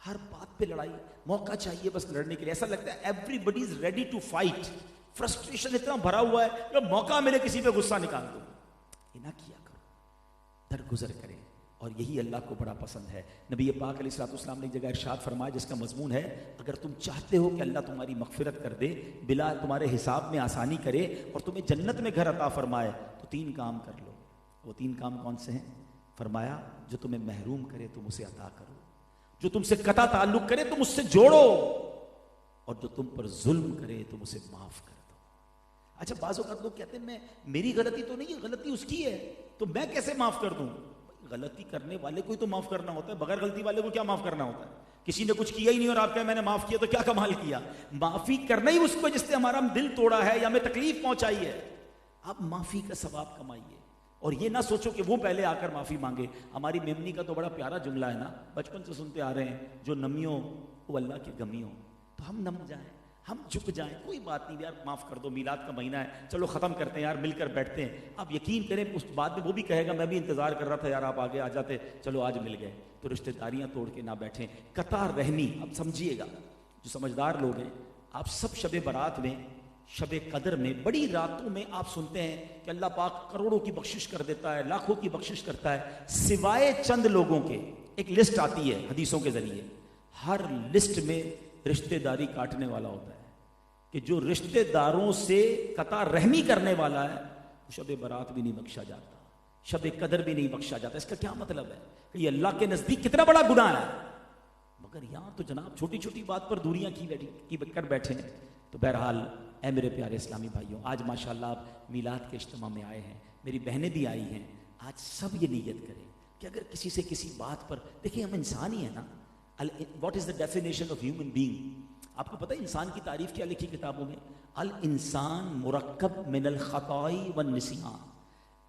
ہر بات پہ لڑائی, موقع چاہیے بس لڑنے کے لیے. ایسا لگتا ہے everybody is ready to fight, frustration اتنا بھرا ہوا ہے کہ موقع ملے کسی پہ غصہ نکال دو. یہ نہ کیا کرو, درگزر کریں, اور یہی اللہ کو بڑا پسند ہے. نبی پاک علیہ الصلوۃ والسلام نے ایک جگہ ارشاد فرمایا جس کا مضمون ہے, اگر تم چاہتے ہو کہ اللہ تمہاری مغفرت کر دے, بلا تمہارے حساب میں آسانی کرے, اور تمہیں جنت میں گھر عطا فرمائے, تو 3 کام کر لو. وہ 3 کام کون سے ہیں؟ فرمایا جو تمہیں محروم کرے تم اسے عطا کرو, جو تم سے قطع تعلق کرے تم اس سے جوڑو, اور جو تم پر ظلم کرے تم اسے معاف کر دو. اچھا, بعض اوقات لوگ کہتے ہیں میری غلطی تو نہیں ہے, غلطی اس کی ہے, تو میں کیسے معاف کر دوں؟ غلطی کرنے والے کو ہی تو معاف کرنا ہوتا ہے, بغیر غلطی والے کو کیا معاف کرنا ہوتا ہے؟ کسی نے کچھ کیا ہی نہیں اور آپ کہیں میں نے معاف کیا, تو کیا کمال کیا؟ معافی کرنا ہی اس کو جس نے ہمارا دل توڑا ہے یا ہمیں تکلیف پہنچائی ہے. آپ معافی کا ثواب کمائیے, اور یہ نہ سوچو کہ وہ پہلے آ کر معافی مانگے. ہماری میمنی کا تو بڑا پیارا جملہ ہے نا, بچپن سے سنتے آ رہے ہیں, جو نمیوں وہ اللہ کی گمیوں. تو ہم نم جائیں, ہم جھک جائیں, کوئی بات نہیں یار, معاف کر دو, میلاد کا مہینہ ہے, چلو ختم کرتے ہیں یار, مل کر بیٹھتے ہیں. آپ یقین کریں اس بعد میں وہ بھی کہے گا میں بھی انتظار کر رہا تھا یار, آپ آگے آ جاتے, چلو آج مل گئے. تو رشتہ داریاں توڑ کے نہ بیٹھیں. قطع رحمی, اب سمجھیے گا, جو سمجھدار لوگ ہیں, آپ سب شب برات میں, شب قدر میں, بڑی راتوں میں آپ سنتے ہیں کہ اللہ پاک کروڑوں کی بخشش کر دیتا ہے, لاکھوں کی بخشش کرتا ہے, سوائے چند لوگوں کے. ایک لسٹ آتی ہے حدیثوں کے ذریعے, ہر لسٹ میں رشتہ داری کاٹنے والا ہوتا ہے, کہ جو رشتہ داروں سے قطع رحمی کرنے والا ہے وہ شب برات بھی نہیں بخشا جاتا, شب قدر بھی نہیں بخشا جاتا. اس کا کیا مطلب ہے کہ یہ اللہ کے نزدیک کتنا بڑا گناہ ہے. مگر یہاں تو جناب چھوٹی چھوٹی بات پر دوریاں کی کر بیٹھے ہیں. تو بہرحال اے میرے پیارے اسلامی بھائیوں, آج ماشاءاللہ آپ میلاد کے اجتماع میں آئے ہیں, میری بہنیں بھی آئی ہیں. آج سب یہ نیت کریں کہ اگر کسی سے کسی بات پر, دیکھیں ہم انسان ہی ہیں نا. What is the definition of human being? آپ کو پتہ ہے انسان کی تعریف کیا لکھی کتابوں میں؟ الانسان مرکب من الخطاء والنسیان.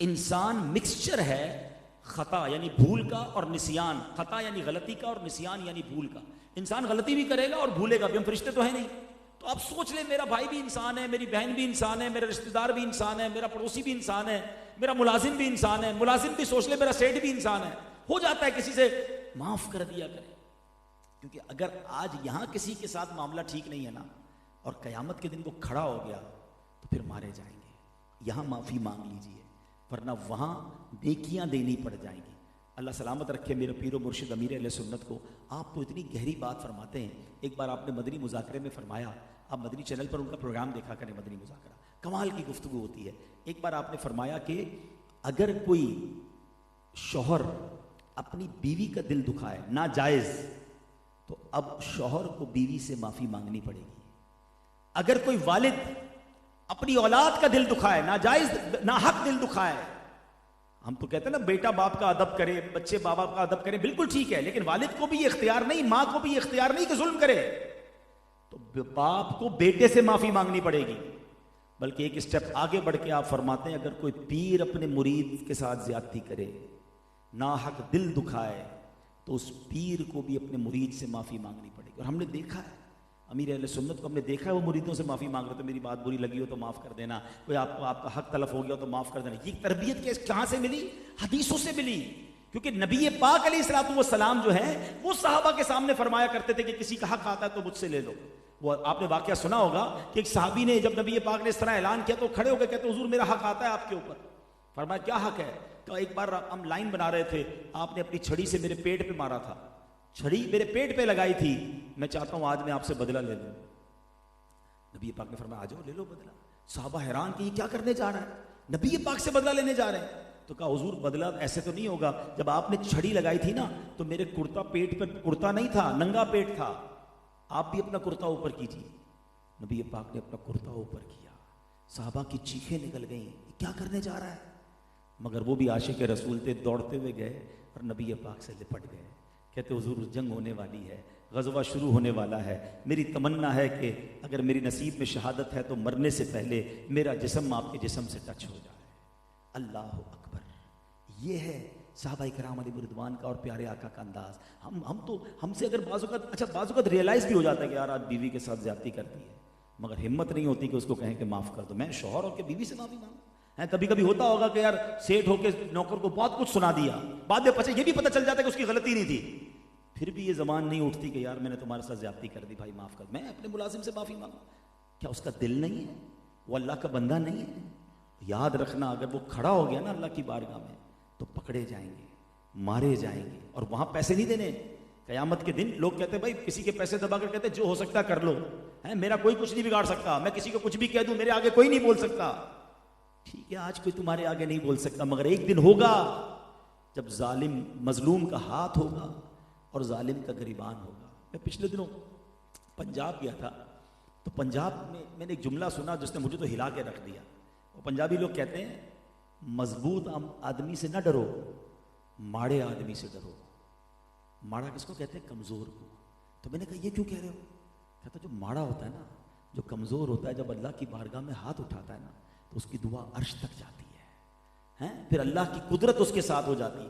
انسان مکسچر ہے خطا یعنی بھول کا اور نسیان. خطا یعنی غلطی کا اور نسیان یعنی بھول کا. انسان غلطی بھی کرے گا اور بھولے گا بھی, ہم فرشتے تو ہیں نہیں. تو آپ سوچ لیں, میرا بھائی بھی انسان ہے, میری بہن بھی انسان ہے, میرا رشتہ دار بھی انسان ہے, میرا پڑوسی بھی انسان ہے, میرا ملازم بھی انسان ہے, ملازم بھی سوچ لے میرا سیٹ بھی انسان ہے. ہو جاتا ہے کسی سے, معاف کر دیا کرے. کیونکہ اگر آج یہاں کسی کے ساتھ معاملہ ٹھیک نہیں ہے نا, اور قیامت کے دن وہ کھڑا ہو گیا تو پھر مارے جائیں گے. یہاں معافی مانگ لیجئے, ورنہ وہاں نیکیاں دینی پڑ جائیں گی. اللہ سلامت رکھے میرے پیر و مرشد امیر اہل سنت کو. آپ تو اتنی گہری بات فرماتے ہیں. ایک بار آپ نے مدنی مذاکرے میں فرمایا, آپ مدنی چینل پر ان کا پروگرام دیکھا کریں, مدنی مذاکرہ, کمال کی گفتگو ہوتی ہے. ایک بار آپ نے فرمایا کہ اگر کوئی شوہر اپنی بیوی کا دل دکھائے ناجائز, تو اب شوہر کو بیوی سے معافی مانگنی پڑے گی. اگر کوئی والد اپنی اولاد کا دل دکھائے, ناجائز ناحق دل دکھائے, ہم تو کہتے ہیں نا بیٹا باپ کا ادب کرے, بچے باپ کا ادب کرے, بالکل ٹھیک ہے, لیکن والد کو بھی یہ اختیار نہیں, ماں کو بھی یہ اختیار نہیں کہ ظلم کرے. تو باپ کو بیٹے سے معافی مانگنی پڑے گی. بلکہ ایک اسٹیپ آگے بڑھ کے آپ فرماتے ہیں, اگر کوئی پیر اپنے مرید کے ساتھ زیادتی کرے, ناحق دل دکھائے, تو اس پیر کو بھی اپنے مرید سے معافی مانگنی پڑے گی. اور ہم نے دیکھا ہے امیر اہل سنت کو, ہم نے دیکھا ہے وہ مریدوں سے معافی مانگ رہے, تو میری بات بری لگی ہو تو معاف کر دینا, کوئی آپ کا حق تلف ہو گیا تو معاف کر دینا. یہ تربیت کہاں سے ملی؟ حدیثوں سے ملی. کیونکہ نبی پاک علیہ الصلوۃ والسلام جو ہیں وہ صحابہ کے سامنے فرمایا کرتے تھے کہ کسی کا حق آتا ہے تو مجھ سے لے لو. وہ آپ نے واقعہ سنا ہوگا کہ ایک صحابی نے, جب نبی پاک نے اس طرح اعلان کیا تو کھڑے ہو کے کہتے حضور میرا حق آتا ہے آپ کے اوپر. فرمایا کیا حق ہے؟ تو ایک بار ہم لائن بنا رہے تھے, آپ نے اپنی چھڑی سے میرے پیٹ پہ مارا تھا, چھڑی میرے پیٹ پہ لگائی تھی, میں چاہتا ہوں آج میں آپ سے بدلہ لے لوں. نبی پاک نے فرمایا آ جاؤ لے لو بدلہ. صحابہ حیران کہ یہ کیا کرنے جا رہا ہے, نبی پاک سے بدلہ لینے جا رہے ہیں. تو کہا حضور بدلہ ایسے تو نہیں ہوگا, جب آپ نے چھڑی لگائی تھی نا تو میرے کرتا پیٹ پر, کرتا نہیں تھا, ننگا پیٹ تھا, آپ بھی اپنا کرتا اوپر کیجیے. نبی پاک نے اپنا کرتا اوپر کیا, صحابہ کی چیخیں نکل گئیں, یہ کیا کرنے جا رہا ہے. مگر وہ بھی عاشق رسول تھے, دوڑتے ہوئے گئے اور نبی پاک سے لپٹ گئے. کہتے حضور جنگ ہونے والی ہے, غزوہ شروع ہونے والا ہے, میری تمنا ہے کہ اگر میری نصیب میں شہادت ہے تو مرنے سے پہلے میرا جسم آپ کے جسم سے ٹچ ہو جائے. اللہ اکبر. یہ ہے صحابہ کرام علیہ رضوان کا اور پیارے آقا کا انداز. ہم تو, ہم سے اگر بعض اوقات ریئلائز بھی ہو جاتا ہے کہ یار آپ بیوی کے ساتھ زیادتی کرتی ہے, مگر ہمت نہیں ہوتی کہ اس کو کہیں کہ معاف کر دو. میں شوہر ہو کے بیوی سے معافی مانگوں. کبھی کبھی ہوتا ہوگا کہ یار سیٹ ہو کے نوکر کو بہت کچھ سنا دیا, بعد میں یہ بھی پتہ چل جاتا ہے کہ اس کی غلطی نہیں تھی, پھر بھی یہ زبان نہیں اٹھتی کہ یار میں نے تمہارے ساتھ زیادتی کر دی, بھائی معاف کر. میں اپنے ملازم سے معافی مانگوں, کیا اس کا دل نہیں ہے؟ وہ اللہ کا بندہ نہیں ہے؟ یاد رکھنا اگر وہ کھڑا ہو گیا نا اللہ کی بارگاہ میں تو پکڑے جائیں گے, مارے جائیں گے, اور وہاں پیسے نہیں دینے. قیامت کے دن لوگ کہتے ہیں بھائی کسی کے پیسے دبا کر کہتے ہیں جو ہو سکتا کر لو, میرا کوئی کچھ نہیں بگاڑ سکتا, میں کسی کو کچھ بھی کہہ دوں میرے آگے کوئی نہیں بول سکتا. ٹھیک ہے آج کوئی تمہارے آگے نہیں بول سکتا, مگر ایک دن ہوگا جب ظالم مظلوم کا ہاتھ ہوگا اور ظالم کا گریبان ہوگا. میں پچھلے دنوں پنجاب گیا تھا, تو پنجاب میں نے ایک جملہ سنا جس نے مجھے تو ہلا کے رکھ دیا. وہ پنجابی لوگ کہتے ہیں مضبوط آدمی سے نہ ڈرو, ماڑے آدمی سے ڈرو. ماڑا کس کو کہتے ہیں؟ کمزور کو. تو میں نے کہا یہ کیوں کہہ رہے ہو؟ کہتا جو ماڑا ہوتا ہے نا, جو کمزور ہوتا ہے, جب اللہ کی بارگاہ میں ہاتھ اٹھاتا ہے نا تو اس کی دعا عرش تک جاتی ہے. پھر اللہ کی قدرت اس کے ساتھ ہو جاتی ہے.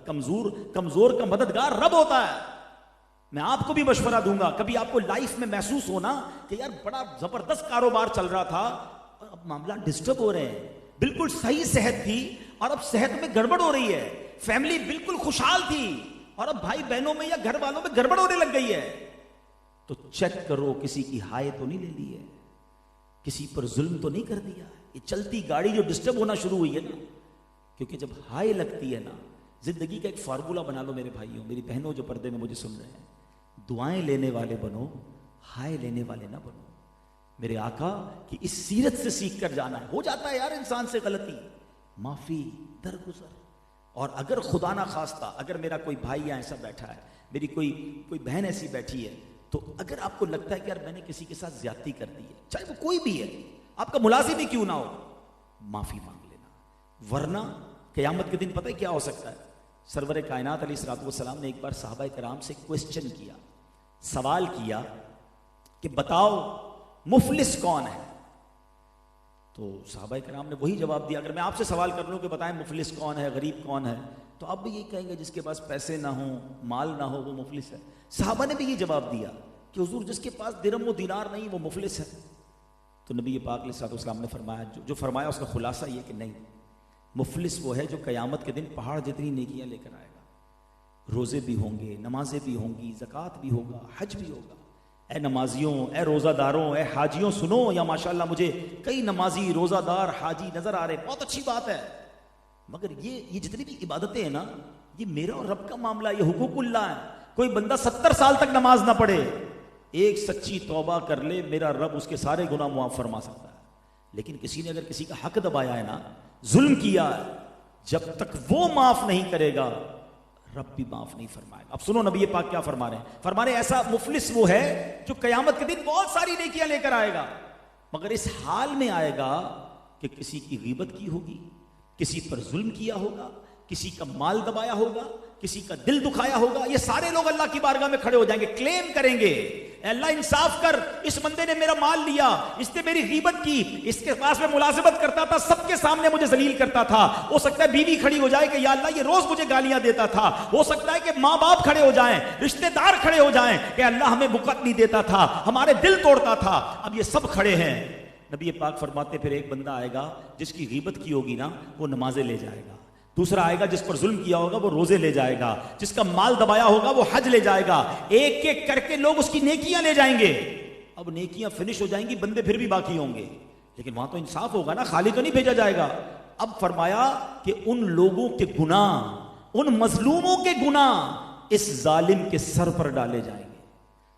کمزور کا مددگار رب ہوتا ہے. میں آپ کو بھی مشورہ دوں گا, کبھی آپ کو لائف میں محسوس ہونا کہ یار بڑا زبردست کاروبار چل رہا تھا اور اب معاملہ ڈسٹرب ہو رہے ہیں, بالکل صحیح صحت تھی اور اب صحت میں گڑبڑ ہو رہی ہے, فیملی بالکل خوشحال تھی اور اب بھائی بہنوں میں یا گھر والوں میں گڑبڑ ہونے لگ گئی ہے, تو چیک کرو کسی کی ہائے تو نہیں لے لی ہے, کسی پر ظلم تو نہیں کر دیا. یہ چلتی گاڑی جو ڈسٹرب ہونا شروع ہوئی ہے نا, کیونکہ جب ہائے لگتی ہے نا, زندگی کا ایک فارمولہ بنا لو میرے بھائیوں میری بہنوں جو پردے میں مجھے سن رہے ہیں, دعائیں لینے والے بنو, ہائے لینے والے نہ بنو. میرے آقا کی اس سیرت سے سیکھ کر جانا ہے. ہو جاتا ہے یار انسان سے غلطی, معافی, درگزر. اور اگر خدا نہ خواستہ اگر میرا کوئی بھائی ایسا بیٹھا ہے, میری کوئی بہن ایسی بیٹھی ہے, تو اگر آپ کو لگتا ہے کہ یار میں نے کسی کے ساتھ زیادتی کر دی ہے, چاہے وہ کوئی بھی ہے, آپ کا ملازم ہی کیوں نہ ہو, معافی مانگ لینا. ورنہ قیامت کے دن پتہ ہے کیا ہو سکتا ہے. سرور کائنات علیہ الصلوۃ والسلام نے ایک بار صحابہ کرام سے کوسچن کیا, سوال کیا کہ بتاؤ مفلس کون ہے. تو صحابہ کرام نے وہی جواب دیا. اگر میں آپ سے سوال کر لوں کہ بتائیں مفلس کون ہے, غریب کون ہے, تو آپ بھی یہی کہیں گے جس کے پاس پیسے نہ ہوں, مال نہ ہو, وہ مفلس ہے. صحابہ نے بھی یہ جواب دیا کہ حضور جس کے پاس درہم و دینار نہیں وہ مفلس ہے. تو نبی پاک علیہ الصلوۃ والسلام نے فرمایا, جو فرمایا اس کا خلاصہ یہ کہ نہیں, مفلس وہ ہے جو قیامت کے دن پہاڑ جتنی نیکیاں لے کر آئے گا, روزے بھی ہوں گے, نمازیں بھی ہوں گی, زکوٰۃ بھی ہوگا, حج بھی ہوگا. اے نمازیوں, اے روزہ داروں, اے حاجیوں سنو, یا ماشاءاللہ مجھے کئی نمازی, روزہ دار, حاجی نظر آ رہے, بہت اچھی بات ہے, مگر یہ جتنی بھی عبادتیں ہیں نا, یہ میرا اور رب کا معاملہ, یہ حقوق اللہ ہے. کوئی بندہ 70 سال تک نماز نہ پڑھے, ایک سچی توبہ کر لے, میرا رب اس کے سارے گناہ معاف فرما سکتا ہے. لیکن کسی نے اگر کسی کا حق دبایا ہے نا, ظلم کیا ہے, جب تک وہ معاف نہیں کرے گا رب بھی معاف نہیں فرمائے گا. اب سنو نبی پاک کیا فرما رہے ہیں. فرما رہے ہیں ایسا مفلس وہ ہے جو قیامت کے دن بہت ساری نیکیاں لے کر آئے گا, مگر اس حال میں آئے گا کہ کسی کی غیبت کی ہوگی, کسی پر ظلم کیا ہوگا, کسی کا مال دبایا ہوگا, کسی کا دل دکھایا ہوگا. یہ سارے لوگ اللہ کی بارگاہ میں کھڑے ہو جائیں گے, کلیم کریں گے, اے اللہ انصاف کر, اس بندے نے میرا مال لیا, اس نے میری غیبت کی, اس کے پاس میں ملازمت کرتا تھا, سب کے سامنے مجھے ذلیل کرتا تھا. ہو سکتا ہے بیوی کھڑی ہو جائے کہ یا اللہ یہ روز مجھے گالیاں دیتا تھا. ہو سکتا ہے کہ ماں باپ کھڑے ہو جائیں, رشتہ دار کھڑے ہو جائیں کہ اللہ ہمیں بکت نہیں دیتا تھا, ہمارے دل توڑتا تھا. اب یہ سب کھڑے ہیں. نبی پاک فرماتے پھر ایک بندہ آئے گا جس کی غیبت کی ہوگی نا, وہ نمازیں لے جائے گا. دوسرا آئے گا جس پر ظلم کیا ہوگا وہ روزے لے جائے گا, جس کا مال دبایا ہوگا وہ حج لے جائے گا. ایک ایک کر کے لوگ اس کی نیکیاں لے جائیں گے. اب نیکیاں فنش ہو جائیں گی, بندے پھر بھی باقی ہوں گے, لیکن وہاں تو انصاف ہوگا نا, خالی تو نہیں بھیجا جائے گا. اب فرمایا کہ ان لوگوں کے گناہ, ان مظلوموں کے گناہ اس ظالم کے سر پر ڈالے جائیں گے.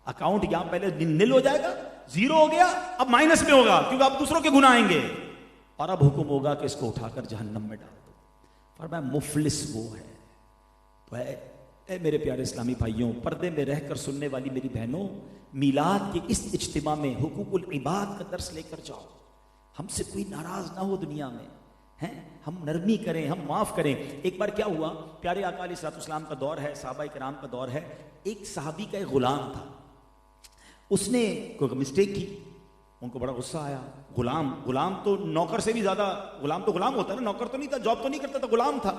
اکاؤنٹ یہاں پہلے نل ہو جائے گا, زیرو ہو گیا, اب مائنس میں ہوگا کیونکہ اب دوسروں کے گناہ آئیں گے, اور اب حکم ہوگا کہ اس کو اٹھا کر جہنم میں ڈال دو. فرمایا مفلس وہ ہے. تو اے میرے پیارے اسلامی بھائیوں, پردے میں رہ کر سننے والی میری بہنوں, میلاد کے اس اجتماع میں حقوق العباد کا درس لے کر جاؤ. ہم سے کوئی ناراض نہ ہو دنیا میں, ہیں, ہم نرمی کریں, ہم معاف کریں. ایک بار کیا ہوا, پیارے آقا علیہ الصلوۃ والسلام کا دور ہے, صحابہ کرام کا دور ہے. ایک صحابی کا ایک غلام تھا, اس نے کوئی مسٹیک کی, ان کو بڑا غصہ آیا. غلام تو نوکر سے بھی زیادہ, غلام تو غلام ہوتا ہے نا, نوکر تو نہیں تھا, جاب تو نہیں کرتا تھا, غلام تھا.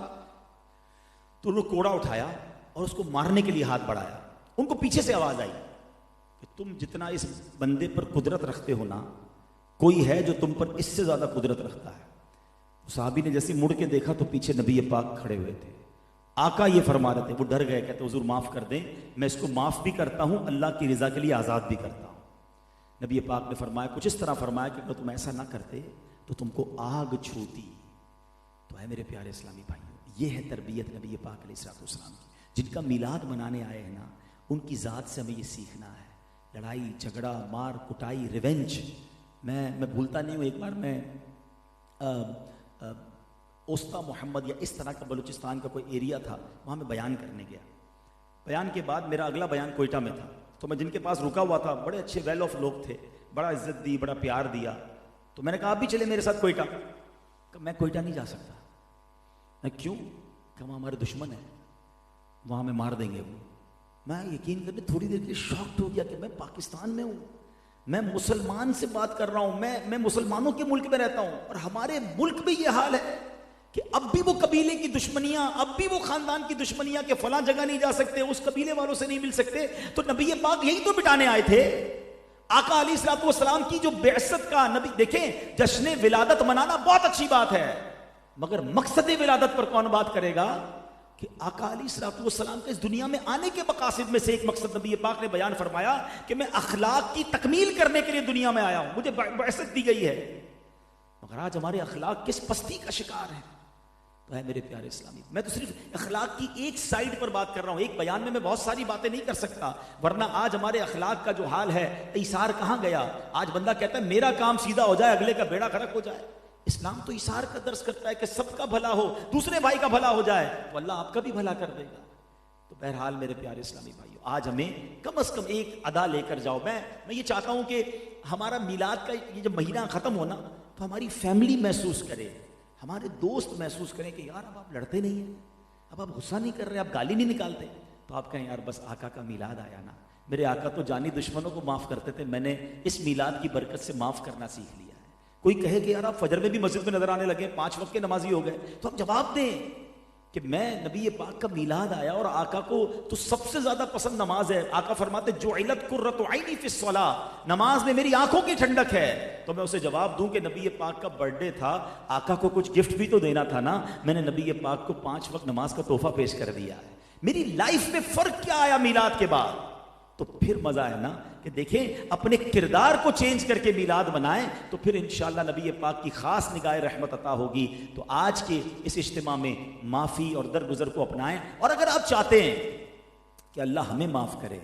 تو انہوں نے کوڑا اٹھایا اور اس کو مارنے کے لیے ہاتھ بڑھایا. ان کو پیچھے سے آواز آئی کہ تم جتنا اس بندے پر قدرت رکھتے ہو نا, کوئی ہے جو تم پر اس سے زیادہ قدرت رکھتا ہے. صحابی نے جیسے مڑ کے دیکھا تو پیچھے نبی پاک کھڑے ہوئے تھے. آقا یہ فرما رہے تھے, وہ ڈر گئے, کہتے حضور معاف کر دیں, میں اس کو معاف بھی کرتا ہوں, اللہ کی رضا کے لیے آزاد بھی کرتا ہوں. نبی پاک نے فرمایا, کچھ اس طرح فرمایا کہ اگر تم ایسا نہ کرتے تو تم کو آگ چھوتی. تو ہے میرے پیارے اسلامی بھائیوں, یہ ہے تربیت نبی پاک علیہ الصلوۃ والسلام کی. جن کا میلاد منانے آئے ہیں نا, ان کی ذات سے ہمیں یہ سیکھنا ہے. لڑائی جھگڑا, مار کٹائی, ریونج, میں بھولتا نہیں ہوں. ایک بار میں اوستا محمد یا اس طرح کا بلوچستان کا کوئی ایریا تھا, وہاں میں بیان کرنے گیا. بیان کے بعد میرا اگلا بیان کوئٹہ میں تھا, تو میں جن کے پاس رکا ہوا تھا بڑے اچھے ویل آف لوگ تھے, بڑا عزت دی, بڑا پیار دیا. تو میں نے کہا آپ بھی چلے میرے ساتھ کوئٹہ. میں کوئٹہ نہیں جا سکتا. میں کیوں؟ کہ وہاں ہمارے دشمن ہیں, وہاں میں مار دیں گے وہ. میں یقین کرنے تھوڑی دیر کے لیے شاکڈ ہو گیا کہ میں پاکستان میں ہوں, میں مسلمان سے بات کر رہا ہوں, میں مسلمانوں کے ملک میں رہتا ہوں, اور ہمارے ملک میں یہ حال ہے. کہ اب بھی وہ قبیلے کی دشمنیاں، اب بھی وہ خاندان کی دشمنیاں کہ فلاں جگہ نہیں جا سکتے، اس قبیلے والوں سے نہیں مل سکتے، تو نبی پاک یہی تو مٹانے آئے تھے۔ آقا علیہ الصلوۃ والسلام کی جو بعثت کا نبی، دیکھیں جشن ولادت منانا بہت اچھی بات ہے، مگر مقصد ولادت پر کون بات کرے گا؟ کہ آقا علیہ الصلوۃ والسلام کے اس دنیا میں آنے کے مقاصد میں سے ایک مقصد نبی پاک نے بیان فرمایا کہ میں اخلاق کی تکمیل کرنے کے لیے دنیا میں آیا ہوں، مجھے بعثت دی گئی ہے۔ مگر آج ہمارے اخلاق کس پستی کا شکار ہیں۔ تو ہے میرے پیارے اسلامی، میں تو صرف اخلاق کی ایک سائیڈ پر بات کر رہا ہوں، ایک بیان میں بہت ساری باتیں نہیں کر سکتا، ورنہ آج ہمارے اخلاق کا جو حال ہے، ایثار کہاں گیا؟ آج بندہ کہتا ہے میرا کام سیدھا ہو جائے، اگلے کا بیڑا غرق ہو جائے۔ اسلام تو ایثار کا درس کرتا ہے کہ سب کا بھلا ہو، دوسرے بھائی کا بھلا ہو جائے تو اللہ آپ کا بھی بھلا کر دے گا۔ تو بہرحال میرے پیارے اسلامی بھائیو، آج ہمیں کم از کم ایک ادا لے کر جاؤ۔ میں یہ چاہتا ہوں کہ ہمارا میلاد کا یہ جب مہینہ ختم ہونا تو ہماری فیملی محسوس کرے، ہمارے دوست محسوس کریں کہ یار اب آپ لڑتے نہیں ہیں، اب آپ غصہ نہیں کر رہے، آپ گالی نہیں نکالتے، تو آپ کہیں یار بس آقا کا میلاد آیا نا، میرے آقا تو جانی دشمنوں کو معاف کرتے تھے، میں نے اس میلاد کی برکت سے معاف کرنا سیکھ لیا ہے۔ کوئی کہے کہ یار آپ فجر میں بھی مسجد میں نظر آنے لگے، 5 وقت کے نمازی ہو گئے، تو ہم جواب دیں کہ میں نبی پاک کا میلاد آیا اور آقا کو تو سب سے زیادہ پسند نماز ہے۔ آقا فرماتے جعلت قرۃ عینی فی الصلاۃ، نماز میں میری آنکھوں کی ٹھنڈک ہے۔ تو میں اسے جواب دوں کہ نبی پاک کا برتھ ڈے تھا، آقا کو کچھ گفٹ بھی تو دینا تھا نا، میں نے نبی پاک کو 5 وقت نماز کا تحفہ پیش کر دیا ہے۔ میری لائف میں فرق کیا آیا میلاد کے بعد؟ تو پھر مزہ ہے نا کہ دیکھیں اپنے کردار کو چینج کر کے میلاد منائیں تو پھر انشاءاللہ نبی پاک کی خاص نگاہ رحمت عطا ہوگی۔ تو آج کے اس اجتماع میں معافی اور درگزر کو اپنائیں، اور اگر آپ چاہتے ہیں کہ اللہ ہمیں معاف کرے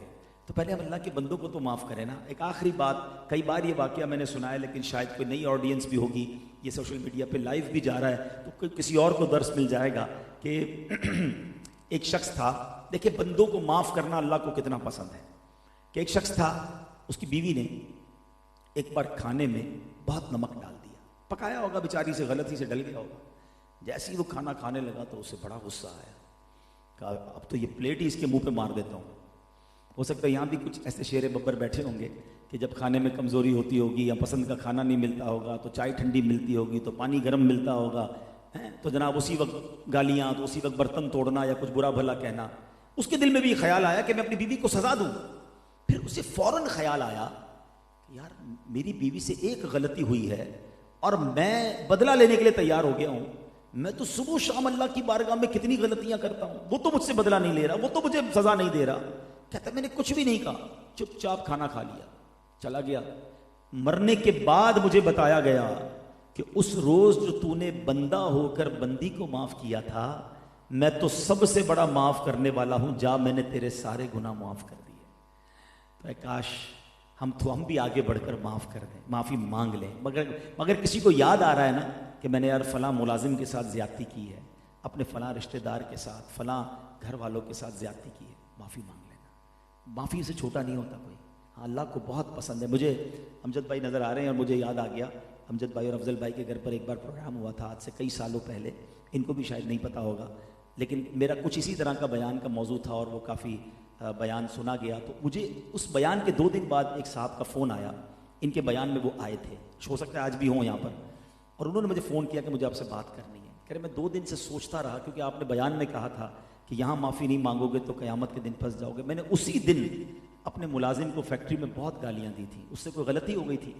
تو پہلے ہم اللہ کے بندوں کو تو معاف کریں نا۔ ایک آخری بات، کئی بار یہ واقعہ میں نے سنا ہے لیکن شاید کوئی نئی آڈینس بھی ہوگی، یہ سوشل میڈیا پہ لائیو بھی جا رہا ہے تو کسی اور کو درس مل جائے گا کہ ایک شخص تھا، دیکھیں بندوں کو معاف کرنا اللہ کو کتنا پسند ہے، کہ ایک شخص تھا، اس کی بیوی نے ایک بار کھانے میں بہت نمک ڈال دیا، پکایا ہوگا بیچاری سے، غلطی سے ڈل گیا ہوگا، جیسے ہی وہ کھانا کھانے لگا تو اسے بڑا غصہ آیا، کہا اب تو یہ پلیٹ ہی اس کے منہ پہ مار دیتا ہوں۔ ہو سکتا ہے یہاں بھی کچھ ایسے شیر ببر بیٹھے ہوں گے کہ جب کھانے میں کمزوری ہوتی ہوگی یا پسند کا کھانا نہیں ملتا ہوگا تو چائے ٹھنڈی ملتی ہوگی تو پانی گرم ملتا ہوگا، تو جناب اسی وقت گالیاں، تو اسی وقت برتن توڑنا یا کچھ برا بھلا کہنا۔ اس کے دل میں بھی یہ خیال آیا کہ میں اپنی بیوی کو سزا دوں۔ پھر اسے فوراً خیال آیا کہ یار میری بیوی سے ایک غلطی ہوئی ہے اور میں بدلہ لینے کے لیے تیار ہو گیا ہوں، میں تو صبح شام اللہ کی بارگاہ میں کتنی غلطیاں کرتا ہوں، وہ تو مجھ سے بدلہ نہیں لے رہا، وہ تو مجھے سزا نہیں دے رہا۔ کہتا میں نے کچھ بھی نہیں کہا، چپ چاپ کھانا کھا لیا، چلا گیا۔ مرنے کے بعد مجھے بتایا گیا کہ اس روز جو تو نے بندہ ہو کر بندی کو معاف کیا تھا، میں تو سب سے بڑا معاف کرنے والا ہوں، جا میں نے تیرے سارے گناہ معاف کر دیے۔ تو کاش ہم بھی آگے بڑھ کر معاف کر دیں، معافی مانگ لیں۔ مگر کسی کو یاد آ رہا ہے نا کہ میں نے یار فلاں ملازم کے ساتھ زیادتی کی ہے، اپنے فلاں رشتہ دار کے ساتھ، فلاں گھر والوں کے ساتھ زیادتی کی ہے، معافی مانگ لینا۔ معافی سے چھوٹا نہیں ہوتا کوئی۔ ہاں اللہ کو بہت پسند ہے۔ مجھے امجد بھائی نظر آ رہے ہیں اور مجھے یاد آ گیا، امجد بھائی اور افضل بھائی کے گھر پر ایک بار پروگرام ہوا تھا آج سے کئی سالوں پہلے، ان کو بھی شاید نہیں پتہ ہوگا، لیکن میرا کچھ اسی طرح کا بیان کا موضوع تھا اور وہ کافی بیان سنا گیا۔ تو مجھے اس بیان کے 2 دن بعد ایک صاحب کا فون آیا، ان کے بیان میں وہ آئے تھے، ہو سکتا ہے آج بھی ہوں یہاں پر، اور انہوں نے مجھے فون کیا کہ مجھے آپ سے بات کرنی ہے۔ کہہ رہے میں 2 دن سے سوچتا رہا کیونکہ آپ نے بیان میں کہا تھا کہ یہاں معافی نہیں مانگو گے تو قیامت کے دن پھنس جاؤ گے۔ میں نے اسی دن اپنے ملازم کو فیکٹری میں بہت گالیاں دی تھی، اس سے کوئی غلطی ہو گئی تھی،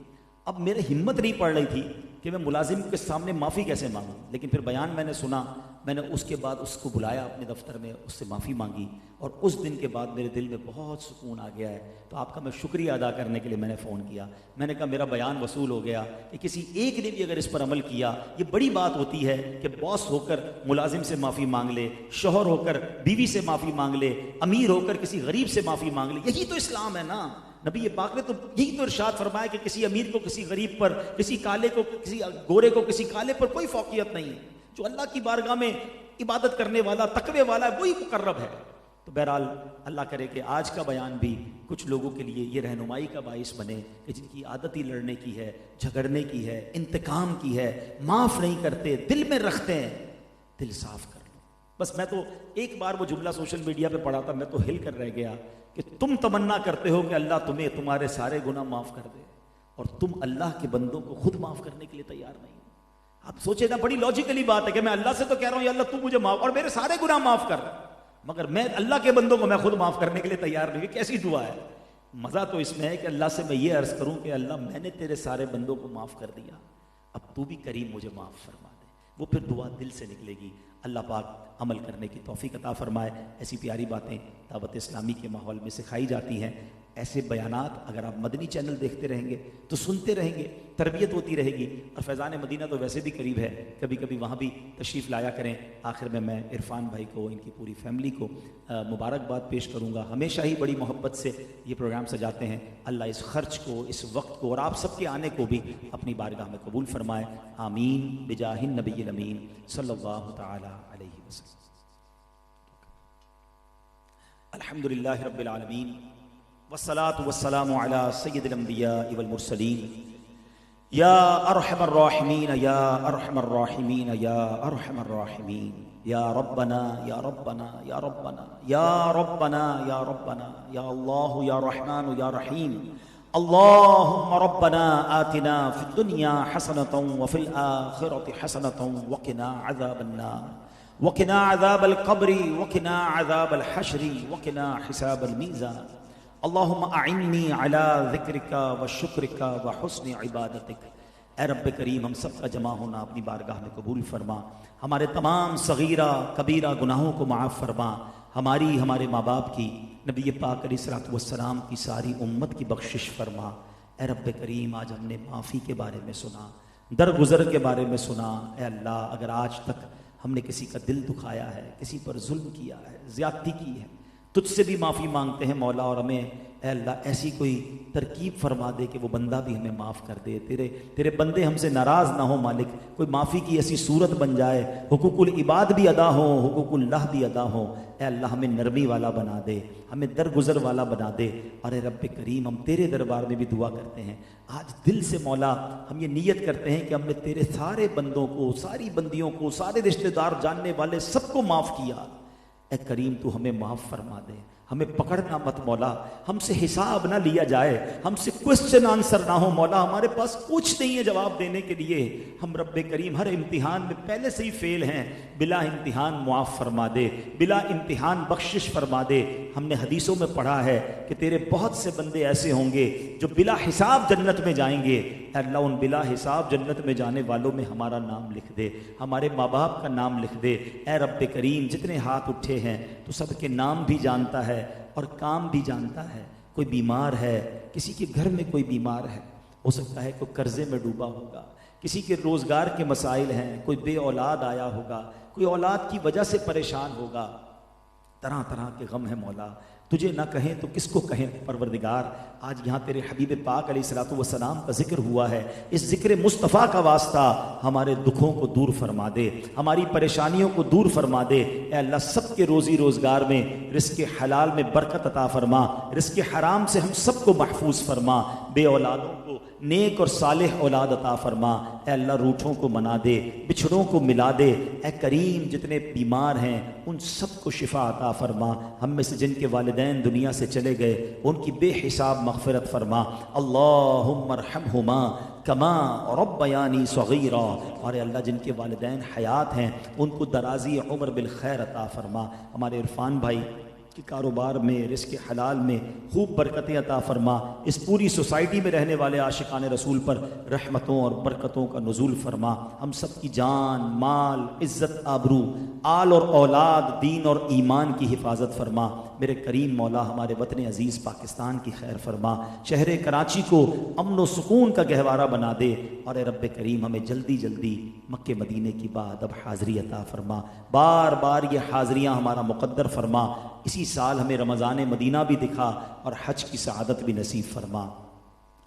اب میرے ہمت نہیں پڑ رہی تھی کہ میں ملازم کے سامنے معافی کیسے مانگوں، لیکن پھر بیان میں نے سنا، میں نے اس کے بعد اس کو بلایا اپنے دفتر میں، اس سے معافی مانگی، اور اس دن کے بعد میرے دل میں بہت سکون آ گیا ہے۔ تو آپ کا میں شکریہ ادا کرنے کے لیے میں نے فون کیا، میں نے کہا میرا بیان وصول ہو گیا کہ کسی ایک نے بھی اگر اس پر عمل کیا، یہ بڑی بات ہوتی ہے کہ باس ہو کر ملازم سے معافی مانگ لے، شوہر ہو کر بیوی سے معافی مانگ لے، امیر ہو کر کسی غریب سے معافی مانگ لے۔ یہی تو اسلام ہے نا۔ نبی پاک نے تو یہی تو ارشاد فرمایا کہ کسی امیر کو کسی غریب پر، کسی کالے کو کسی گورے کو کسی کالے پر کوئی فوقیت نہیں ہے، جو اللہ کی بارگاہ میں عبادت کرنے والا، تقوی والا ہے، وہی مقرب ہے۔ تو بہرحال اللہ کرے کہ آج کا بیان بھی کچھ لوگوں کے لیے یہ رہنمائی کا باعث بنے کہ جن کی عادت ہی لڑنے کی ہے، جھگڑنے کی ہے، انتقام کی ہے، معاف نہیں کرتے، دل میں رکھتے ہیں، دل صاف کر لو۔ بس میں تو ایک بار وہ جملہ سوشل میڈیا پہ پڑھا تھا، میں تو ہل کر رہ گیا کہ تم تمنا کرتے ہو کہ اللہ تمہیں تمہارے سارے گناہ معاف کر دے، اور تم اللہ کے بندوں کو خود معاف کرنے کے لیے تیار نہیں ہو۔ آپ سوچے نا، بڑی لاجیکلی بات ہے کہ میں اللہ سے تو کہہ رہا ہوں یا اللہ تو مجھے معاف، اور میرے سارے گناہ معاف کر، مگر میں اللہ کے بندوں کو میں خود معاف کرنے کے لیے تیار نہیں. کیسی دعا ہے؟ مزہ تو اس میں ہے کہ اللہ سے میں یہ عرض کروں کہ اللہ میں نے تیرے سارے بندوں کو معاف کر دیا، اب تو بھی کریم مجھے معاف فرما دے. وہ پھر دعا دل سے نکلے گی. اللہ پاک عمل کرنے کی توفیق عطا فرمائے. ایسی پیاری باتیں دعوت اسلامی کے ماحول میں سکھائی جاتی ہیں. ایسے بیانات اگر آپ مدنی چینل دیکھتے رہیں گے تو سنتے رہیں گے، تربیت ہوتی رہے گی. اور فیضان مدینہ تو ویسے بھی قریب ہے، کبھی کبھی وہاں بھی تشریف لایا کریں. آخر میں عرفان بھائی کو، ان کی پوری فیملی کو مبارکباد پیش کروں گا. ہمیشہ ہی بڑی محبت سے یہ پروگرام سجاتے ہیں. اللہ اس خرچ کو، اس وقت کو اور آپ سب کے آنے کو بھی اپنی بارگاہ میں قبول فرمائے. آمین بجاہ النبی الامین صلی اللہ تعالی علیہ وسلم. الحمدللہ رب العالمین والصلاة والسلام علی سید الانبیاء والمرسلین. یا ارحم الراحمین یا ارحم الراحمین یا ارحم الراحمین. یا ربنا یا ربنا یا ربنا یا ربنا یا ربنا یا اللہ یا رحمان یا رحیم. اللہم ربنا آتنا فی الدنیا حسنۃ وفی الآخرۃ حسنۃ وقنا عذاب النار وقنا عذاب القبر وقنا عذاب الحشر وقنا حساب المیزان. اللہم اعنی علی ذکرک و شکرک و حسن عبادتک. اے رب کریم، ہم سب کا جمع ہونا اپنی بارگاہ میں قبول فرما. ہمارے تمام صغیرہ کبیرہ گناہوں کو معاف فرما. ہماری، ہمارے ماں باپ کی، نبی پاک علیہ الصلوۃ والسلام کی ساری امت کی بخشش فرما. اے رب کریم، آج ہم نے معافی کے بارے میں سنا، درگزر کے بارے میں سنا. اے اللہ، اگر آج تک ہم نے کسی کا دل دکھایا ہے، کسی پر ظلم کیا ہے، زیادتی کی ہے، تجھ سے بھی معافی مانگتے ہیں مولا. اور ہمیں اے اللہ ایسی کوئی ترکیب فرما دے کہ وہ بندہ بھی ہمیں معاف کر دے. تیرے بندے ہم سے ناراض نہ ہو مالک. کوئی معافی کی ایسی صورت بن جائے، حقوق العباد بھی ادا ہوں، حقوق اللہ بھی ادا ہوں. اے اللہ ہمیں نرمی والا بنا دے، ہمیں درگزر والا بنا دے. اور اے رب کریم، ہم تیرے دربار میں بھی دعا کرتے ہیں آج دل سے مولا. ہم یہ نیت کرتے ہیں کہ ہم نے تیرے سارے بندوں کو، ساری بندیوں کو، سارے رشتہ دار، جاننے والے سب کو معاف کیا. اے کریم، تو ہمیں معاف فرما دے. ہمیں پکڑنا مت مولا، ہم سے حساب نہ لیا جائے، ہم سے کوسچن آنسر نہ ہو مولا. ہمارے پاس کچھ نہیں ہے جواب دینے کے لیے. ہم رب کریم ہر امتحان میں پہلے سے ہی فیل ہیں. بلا امتحان معاف فرما دے، بلا امتحان بخشش فرما دے. ہم نے حدیثوں میں پڑھا ہے کہ تیرے بہت سے بندے ایسے ہوں گے جو بلا حساب جنت میں جائیں گے. اے اللہ، ان بلا حساب جنت میں جانے والوں میں ہمارا نام لکھ دے، ہمارے ماں باپ کا نام لکھ دے. اے رب کریم، جتنے ہاتھ اٹھے ہیں تو سب کے نام بھی جانتا ہے اور کام بھی جانتا ہے. کوئی بیمار ہے، کسی کے گھر میں کوئی بیمار ہے، ہو سکتا ہے کوئی قرضے میں ڈوبا ہوگا، کسی کے روزگار کے مسائل ہیں، کوئی بے اولاد آیا ہوگا، کوئی اولاد کی وجہ سے پریشان ہوگا. طرح طرح کے غم ہیں مولا. تجھے نہ کہیں تو کس کو کہیں پروردگار. آج یہاں تیرے حبیب پاک علیہ الصلوۃ والسلام کا ذکر ہوا ہے. اس ذکر مصطفیٰ کا واسطہ ہمارے دکھوں کو دور فرما دے، ہماری پریشانیوں کو دور فرما دے. اے اللہ، سب کے روزی روزگار میں، رزق حلال میں برکت عطا فرما. رزق حرام سے ہم سب کو محفوظ فرما. بے اولادوں کو نیک اور صالح اولاد عطا فرما. اے اللہ، روٹھوں کو منا دے، بچھڑوں کو ملا دے. اے کریم، جتنے بیمار ہیں ان سب کو شفا عطا فرما. ہم میں سے جن کے والدین دنیا سے چلے گئے ان کی بے حساب مغفرت فرما. اللہم ارحمہما کما ربیانی صغیرا. اور اے اللہ، جن کے والدین حیات ہیں ان کو درازی عمر بالخیر عطا فرما. ہمارے عرفان بھائی کہ کاروبار میں، رزق حلال میں خوب برکتیں عطا فرما. اس پوری سوسائٹی میں رہنے والے عاشقان رسول پر رحمتوں اور برکتوں کا نزول فرما. ہم سب کی جان، مال، عزت، آبرو، آل اور اولاد، دین اور ایمان کی حفاظت فرما. میرے کریم مولا، ہمارے وطن عزیز پاکستان کی خیر فرما. شہر کراچی کو امن و سکون کا گہوارہ بنا دے. اور اے رب کریم، ہمیں جلدی جلدی مکے مدینے کی بعد اب حاضری عطا فرما. بار بار یہ حاضریاں ہمارا مقدر فرما. اسی سال ہمیں رمضان مدینہ بھی دکھا اور حج کی سعادت بھی نصیب فرما.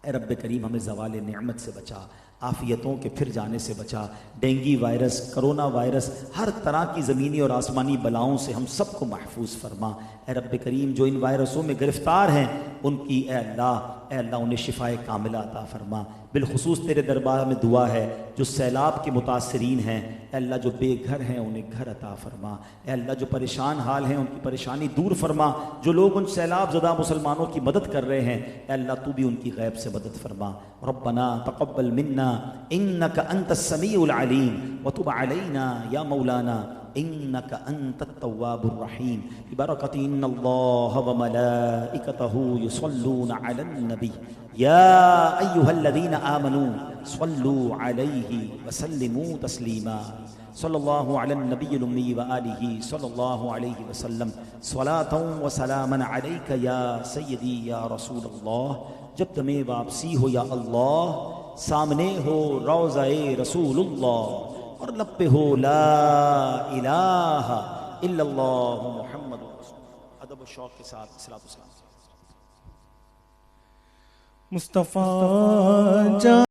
اے رب کریم، ہمیں زوال نعمت سے بچا، عافیتوں کے پھر جانے سے بچا. ڈینگی وائرس، کرونا وائرس، ہر طرح کی زمینی اور آسمانی بلاؤں سے ہم سب کو محفوظ فرما. اے رب کریم، جو ان وائرسوں میں گرفتار ہیں ان کی اے اللہ انہیں شفائے کاملہ عطا فرما. بالخصوص تیرے دربار میں دعا ہے جو سیلاب کے متاثرین ہیں، اے اللہ جو بے گھر ہیں انہیں گھر عطا فرما. اے اللہ جو پریشان حال ہیں ان کی پریشانی دور فرما. جو لوگ ان سیلاب زدہ مسلمانوں کی مدد کر رہے ہیں، اے اللہ تو بھی ان کی غیب سے مدد فرما. ربنا تقبل منا انك انت السميع العليم وتب علينا يا مولانا انك انت التواب الرحيم ببركة ان الله وملائكته يصلون على النبي يا ايها الذين امنوا صلوا عليه وسلموا تسليما صلی اللہ علی النبی الامی وآلہ صلی اللہ علیہ وسلم صلاۃ و سلاما علیک یا سیدی یا رسول اللہ. جب تمہیں واپسی ہو یا اللہ، سامنے ہو روضہ رسول اللہ اور لب پہ ہو لا الہ الا اللہ محمد رسول اللہ. ادب و شوق کے ساتھ صلاۃ و سلام. مصطفیٰ